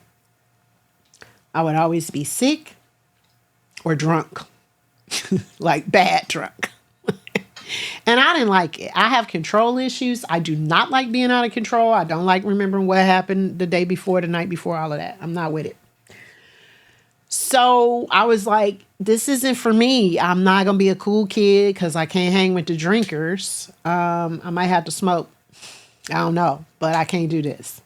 I would always be sick or drunk, like bad drunk. And I didn't like it. I have control issues. I do not like being out of control. I don't like remembering what happened the day before, the night before, all of that. I'm not with it. So I was like, this isn't for me. I'm not going to be a cool kid because I can't hang with the drinkers. I might have to smoke. I don't know, but I can't do this.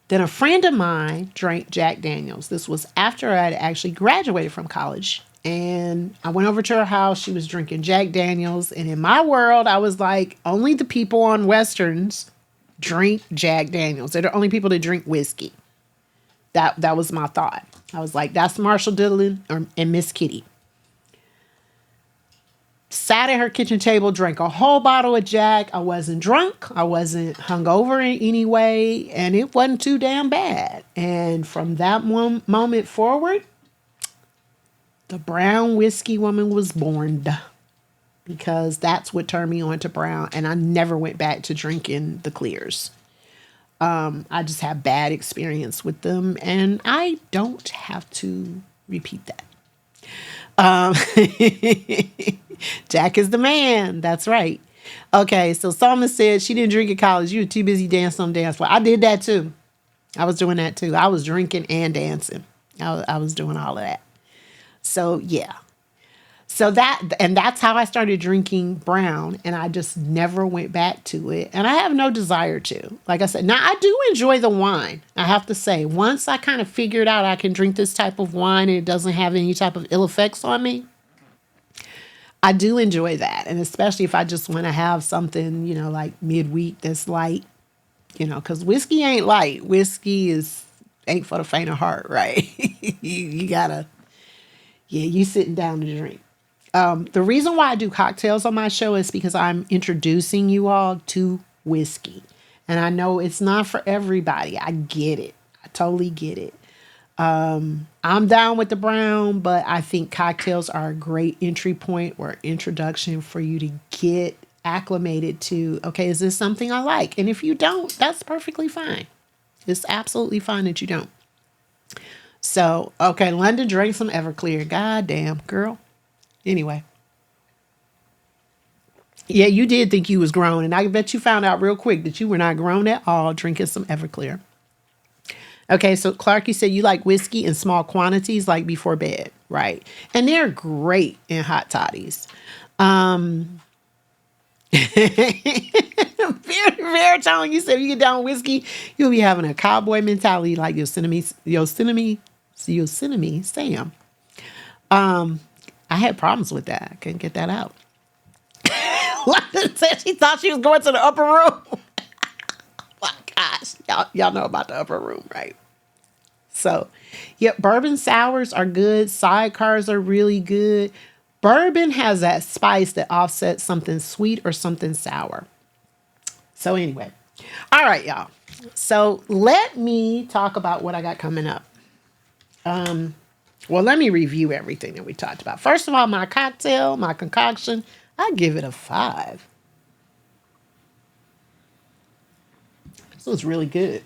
Then a friend of mine drank Jack Daniels. This was after I had actually graduated from college. And I went over to her house. She was drinking Jack Daniels. And in my world, I was like, only the people on Westerns drink Jack Daniels. They're the only people that drink whiskey. That was my thought. I was like, that's Marshall Dillon and Miss Kitty. Sat at her kitchen table, drank a whole bottle of Jack. I wasn't drunk. I wasn't hungover in any way. And it wasn't too damn bad. And from that moment forward, the brown whiskey woman was born, because that's what turned me on to brown. And I never went back to drinking the clears. I just have bad experience with them, and I don't have to repeat that. Jack is the man. That's right. Okay, so Salma said she didn't drink in college. You were too busy dancing on the dance floor. I did that too. I was doing that too. I was drinking and dancing. I was doing all of that. So yeah. So that's how I started drinking brown, and I just never went back to it. And I have no desire to. Like I said, now I do enjoy the wine. I have to say, once I kind of figured out I can drink this type of wine and it doesn't have any type of ill effects on me, I do enjoy that. And especially if I just want to have something, like midweek that's light, because whiskey ain't light. Whiskey ain't for the faint of heart, right? you gotta, you sitting down to drink. The reason why I do cocktails on my show is because I'm introducing you all to whiskey. And I know it's not for everybody. I get it. I totally get it. I'm down with the brown, but I think cocktails are a great entry point or introduction for you to get acclimated to, okay, is this something I like? And if you don't, that's perfectly fine. It's absolutely fine that you don't. So, okay, London drank some Everclear. God damn, girl. Anyway. Yeah, you did think you was grown, and I bet you found out real quick that you were not grown at all drinking some Everclear. Okay, so Clarky said you like whiskey in small quantities, like before bed, right? And they're great in hot toddies. Veritone, you said if you get down whiskey, you'll be having a cowboy mentality like Yosemite Sam. I had problems with that. I couldn't get that out. London said she thought she was going to the upper room. My gosh, y'all know about the upper room, right? So, yeah, bourbon sours are good. Sidecars are really good. Bourbon has that spice that offsets something sweet or something sour. So anyway, all right, y'all. So let me talk about what I got coming up. Well, let me review everything that we talked about. First of all, my cocktail, my concoction, I give it a 5. This was really good.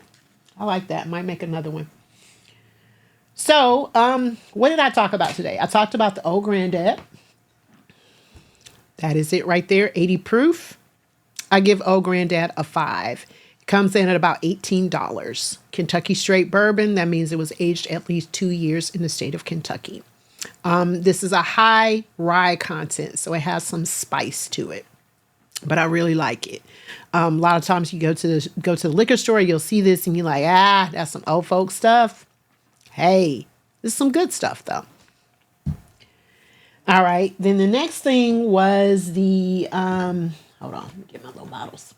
I like that. Might make another one. So, what did I talk about today? I talked about the old Grandad. That is it right there. 80 proof. I give old Grandad a 5. It comes in at about $18. Kentucky straight bourbon. That means it was aged at least 2 years in the state of Kentucky. This is a high rye content, so it has some spice to it. But I really like it. A lot of times you go to the liquor store, you'll see this and you're like, that's some old folk stuff. Hey, This is some good stuff, though. All right. Then the next thing was the, hold on, let me get my little bottles.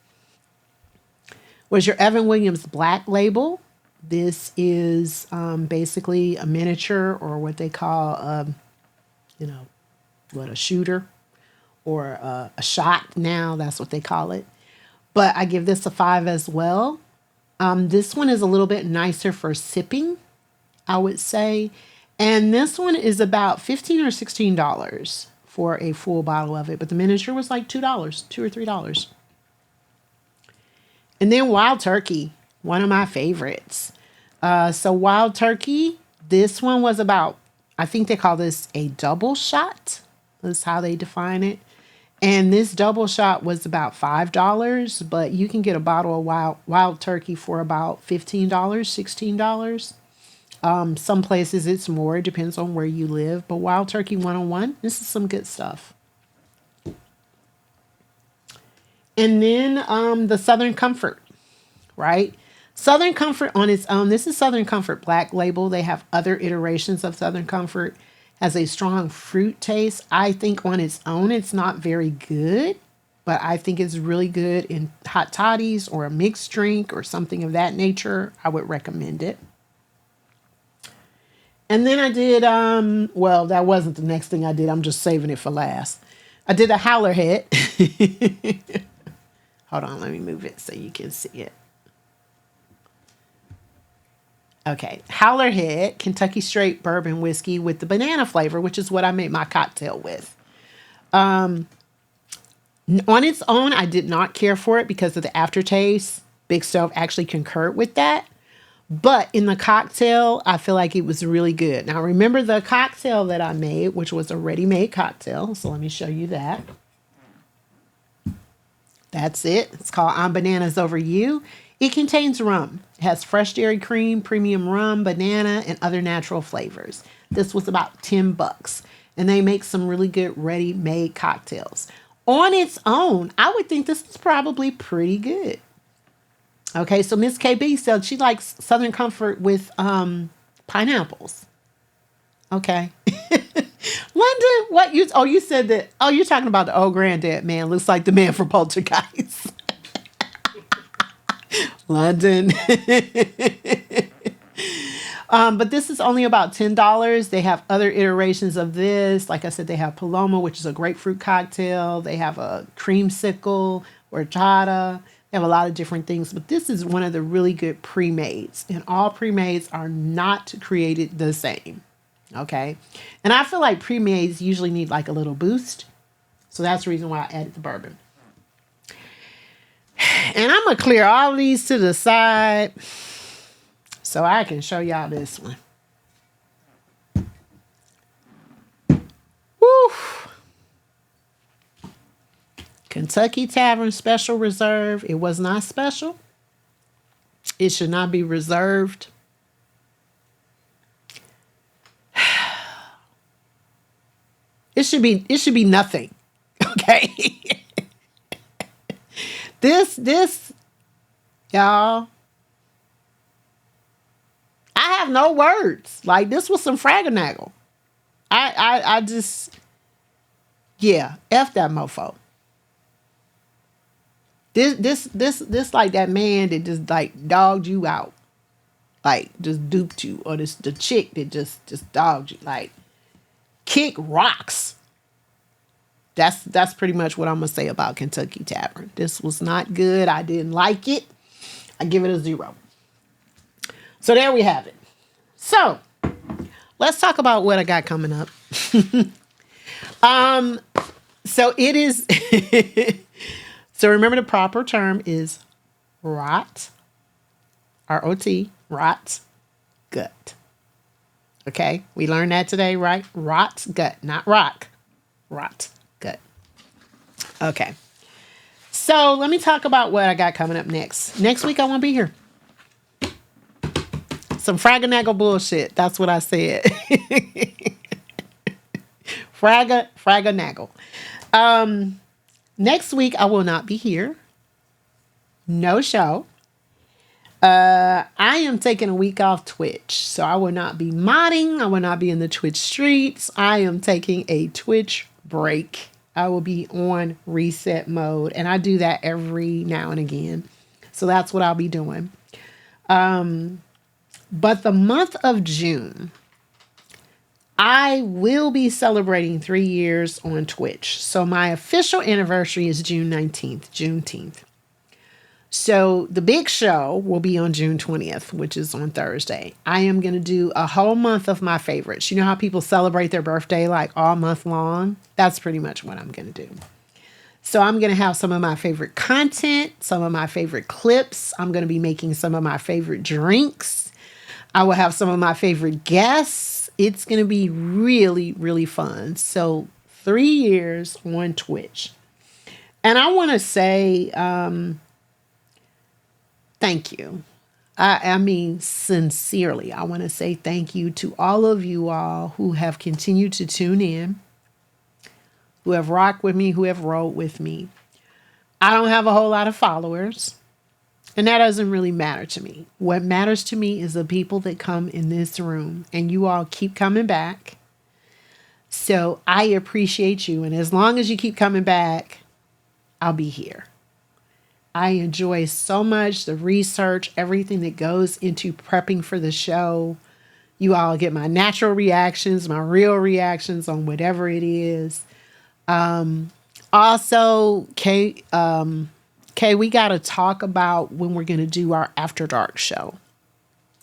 Was your Evan Williams Black Label. This is basically a miniature, or what they call, a shooter or a shot now. That's what they call it. But I give this a 5 as well. This one is a little bit nicer for sipping, I would say. And this one is about $15 or $16 for a full bottle of it. But the miniature was like $2, $2 or $3. And then Wild Turkey, one of my favorites. So Wild Turkey, this one was about, I think they call this a double shot. That's how they define it. And this double shot was about $5, but you can get a bottle of Wild Turkey for about $15, $16. Some places it's more. It depends on where you live. But Wild Turkey 101, this is some good stuff. And then the Southern Comfort, right? Southern Comfort on its own. This is Southern Comfort Black Label. They have other iterations of Southern Comfort. Has a strong fruit taste. I think on its own, it's not very good, but I think it's really good in hot toddies or a mixed drink or something of that nature. I would recommend it. And then I did, well, that wasn't the next thing I did. I'm just saving it for last. I did a Howler head. Hold on, let me move it so you can see it. Okay, Howler Head, Kentucky Straight Bourbon Whiskey with the banana flavor, which is what I made my cocktail with. On its own, I did not care for it because of the aftertaste. Big Stove actually concurred with that. But in the cocktail, I feel like it was really good. Now, remember the cocktail that I made, which was a ready-made cocktail. So let me show you that. That's it. It's called I'm Bananas Over You. It contains rum. It has fresh dairy cream, premium rum, banana, and other natural flavors. This was about $10. And they make some really good ready-made cocktails. On its own, I would think this is probably pretty good. Okay, so Miss KB said she likes Southern Comfort with pineapples. Okay. London, what you, you said that, you're talking about the old granddad man. Looks like the man from Poltergeist. London. But this is only about $10. They have other iterations of this. Like I said, they have Paloma, which is a grapefruit cocktail. They have a creamsicle, horchata. They have a lot of different things. But this is one of the really good pre-mades. And all pre-mades are not created the same. Okay. And I feel like pre-mades usually need like a little boost. So that's the reason why I added the bourbon. And I'm going to clear all these to the side so I can show y'all this one. Woo! Kentucky Tavern Special Reserve. It was not special. It should not be reserved. It should be nothing. Okay. This, y'all, I have no words. Like, this was some fragganaggle. I just, yeah, F that mofo. This like that man that just like dogged you out. Like, just duped you. Or the chick that just dogged you. Like, kick rocks. That's pretty much what I'm going to say about Kentucky Tavern. This was not good. I didn't like it. I give it a 0. So there we have it. So let's talk about what I got coming up. So it is, so remember the proper term is rot, R-O-T, rot, gut. Okay, we learned that today, right? Rot, gut, not rock, rot. Good. Okay. So let me talk about what I got coming up next. Next week I won't be here. Some fragganaggle bullshit. That's what I said. Fragganaggle. Next week I will not be here. No show. I am taking a week off Twitch, so I will not be modding. I will not be in the Twitch streets. I am taking a Twitch break. I will be on reset mode, and I do that every now and again. So that's what I'll be doing. But the month of June, I will be celebrating 3 years on Twitch. So my official anniversary is June 19th, Juneteenth. So the big show will be on June 20th, which is on Thursday. I am going to do a whole month of my favorites. You know how people celebrate their birthday like all month long? That's pretty much what I'm going to do. So I'm going to have some of my favorite content, some of my favorite clips. I'm going to be making some of my favorite drinks. I will have some of my favorite guests. It's going to be really, really fun. So 3 years on Twitch. And I want to say thank you. I mean, sincerely, I want to say thank you to all of you all who have continued to tune in, who have rocked with me, who have rolled with me. I don't have a whole lot of followers, and that doesn't really matter to me. What matters to me is the people that come in this room, and you all keep coming back. So I appreciate you, and as long as you keep coming back, I'll be here. I enjoy so much the research, everything that goes into prepping for the show. You all get my natural reactions, my real reactions on whatever it is. Also, Kay, we got to talk about when we're going to do our After Dark show,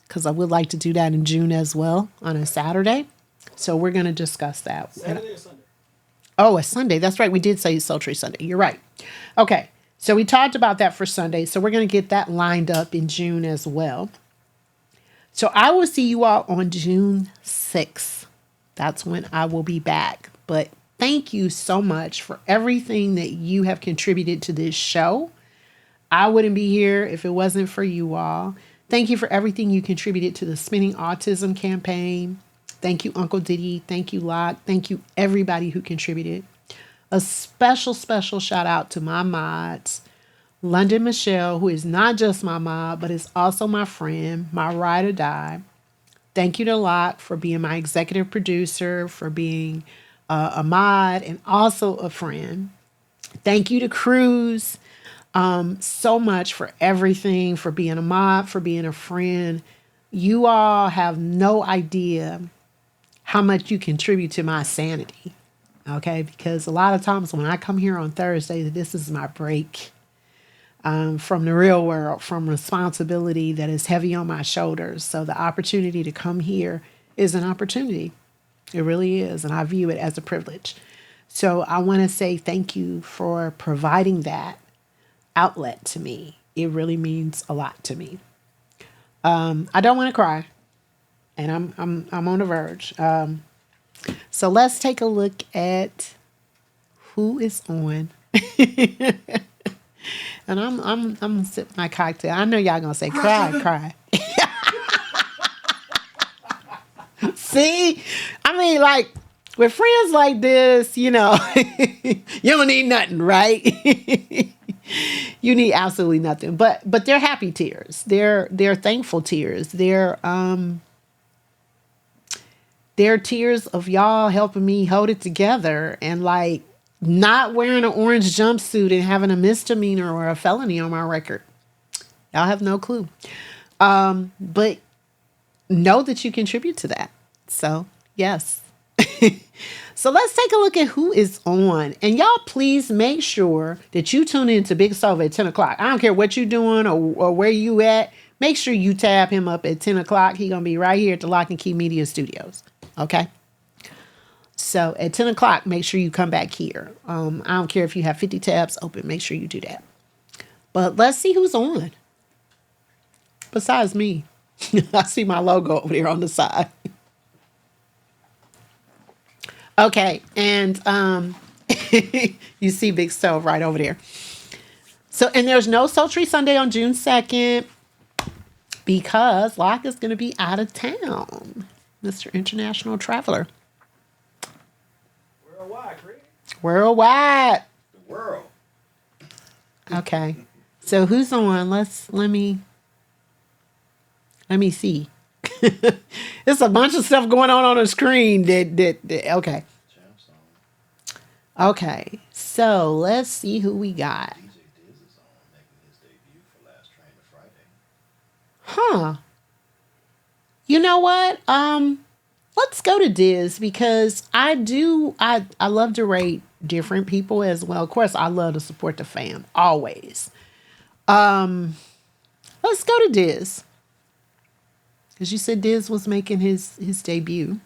because I would like to do that in June as well on a Saturday. So we're going to discuss that. Saturday or Sunday? Oh, a Sunday. That's right. We did say Sultry Sunday. You're right. Okay. So we talked about that for Sunday. So we're going to get that lined up in June as well. So I will see you all on June 6th. That's when I will be back. But thank you so much for everything that you have contributed to this show. I wouldn't be here if it wasn't for you all. Thank you for everything you contributed to the Spinning Autism campaign. Thank you, Uncle Diddy. Thank you, Locke. Thank you, everybody who contributed. A special, special shout out to my mods, London Michelle, who is not just my mod, but is also my friend, my ride or die. Thank you to Locke for being my executive producer, for being a mod and also a friend. Thank you to Cruz so much for everything, for being a mod, for being a friend. You all have no idea how much you contribute to my sanity. Okay, because a lot of times when I come here on Thursday, this is my break from the real world, from responsibility that is heavy on my shoulders. So the opportunity to come here is an opportunity. It really is. And I view it as a privilege. So I want to say thank you for providing that outlet to me. It really means a lot to me. I don't want to cry, and I'm on the verge. So let's take a look at who is on. And I'm gonna sip my cocktail. I know y'all gonna say cry. See? I mean, like, with friends like this, you know, you don't need nothing, right? You need absolutely nothing. But they're happy tears. They're thankful tears. They're tears of y'all helping me hold it together and like not wearing an orange jumpsuit and having a misdemeanor or a felony on my record. Y'all have no clue. But know that you contribute to that. So, yes. So let's take a look at who is on. And y'all please make sure that you tune in to Big Sova at 10 o'clock. I don't care what you're doing or where you at. Make sure you tab him up at 10 o'clock. He's going to be right here at the Lock and Key Media Studios. Okay? So at 10 o'clock, make sure you come back here. I don't care if you have 50 tabs open. Make sure you do that. But let's see who's on. Besides me. I see my logo over there on the side. Okay, and you see Big Stove right over there. So, and there's no Sultry Sunday on June 2nd because Locke is going to be out of town, Mr. International Traveler. Worldwide, Craig. Worldwide. The world. Okay, so who's on? Let me. Let me see. It's a bunch of stuff going on the screen. Okay. Okay. So let's see who we got. Huh. You know what? Let's go to Diz because I love to rate different people as well. Of course, I love to support the fam always. Let's go to Diz. Because you said Diz was making his debut.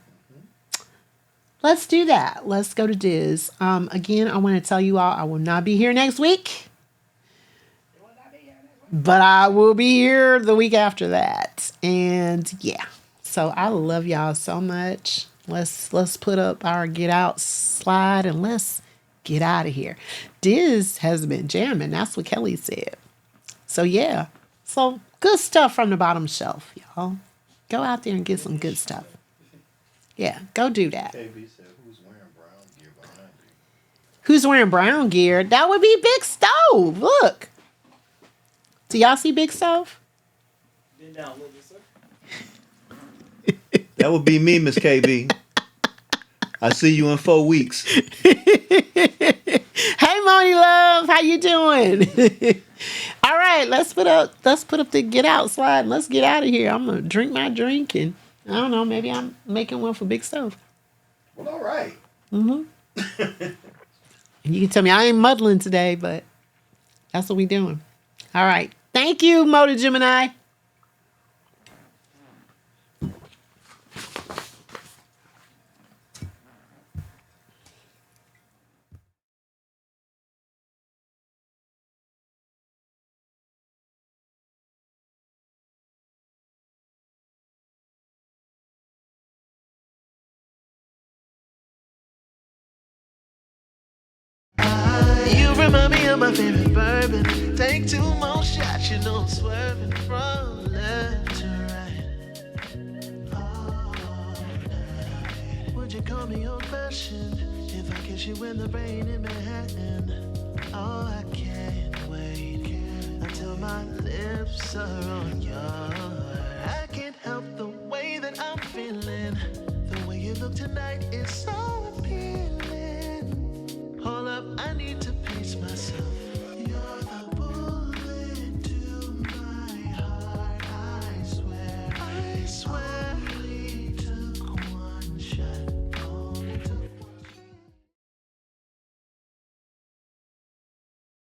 Let's do that. Let's go to Diz. Again, I want to tell you all I will not be here next week. But I will be here the week after that. And yeah. So I love y'all so much. Let's put up our get out slide and let's get out of here. Diz has been jamming. That's what Kelly said. So yeah. So good stuff from the bottom shelf, y'all. Go out there and get some good stuff. Yeah, go do that. KB said, who's wearing brown gear behind you? Who's wearing brown gear? That would be Big Stove. Look. Do y'all see Big Stove? Bend down a little bit, sir. That would be me, Miss KB. I see you in 4 weeks. Hey, Moni Love, how you doing? All right, let's put up the get out slide. And let's get out of here. I'm gonna drink my drink and I don't know. Maybe I'm making one for Big Stove. Well, all right. And you can tell me I ain't muddling today, but that's what we doing. All right. Thank you, Motor Gemini. You remind me of my favorite bourbon. Take 2 more shots, you know I'm swerving from left to right. All night. Would you call me old fashioned if I kiss you in the rain in Manhattan? Oh, I can't wait until my lips are on yours. I can't help the way that I'm feeling. The way you look tonight is so appealing.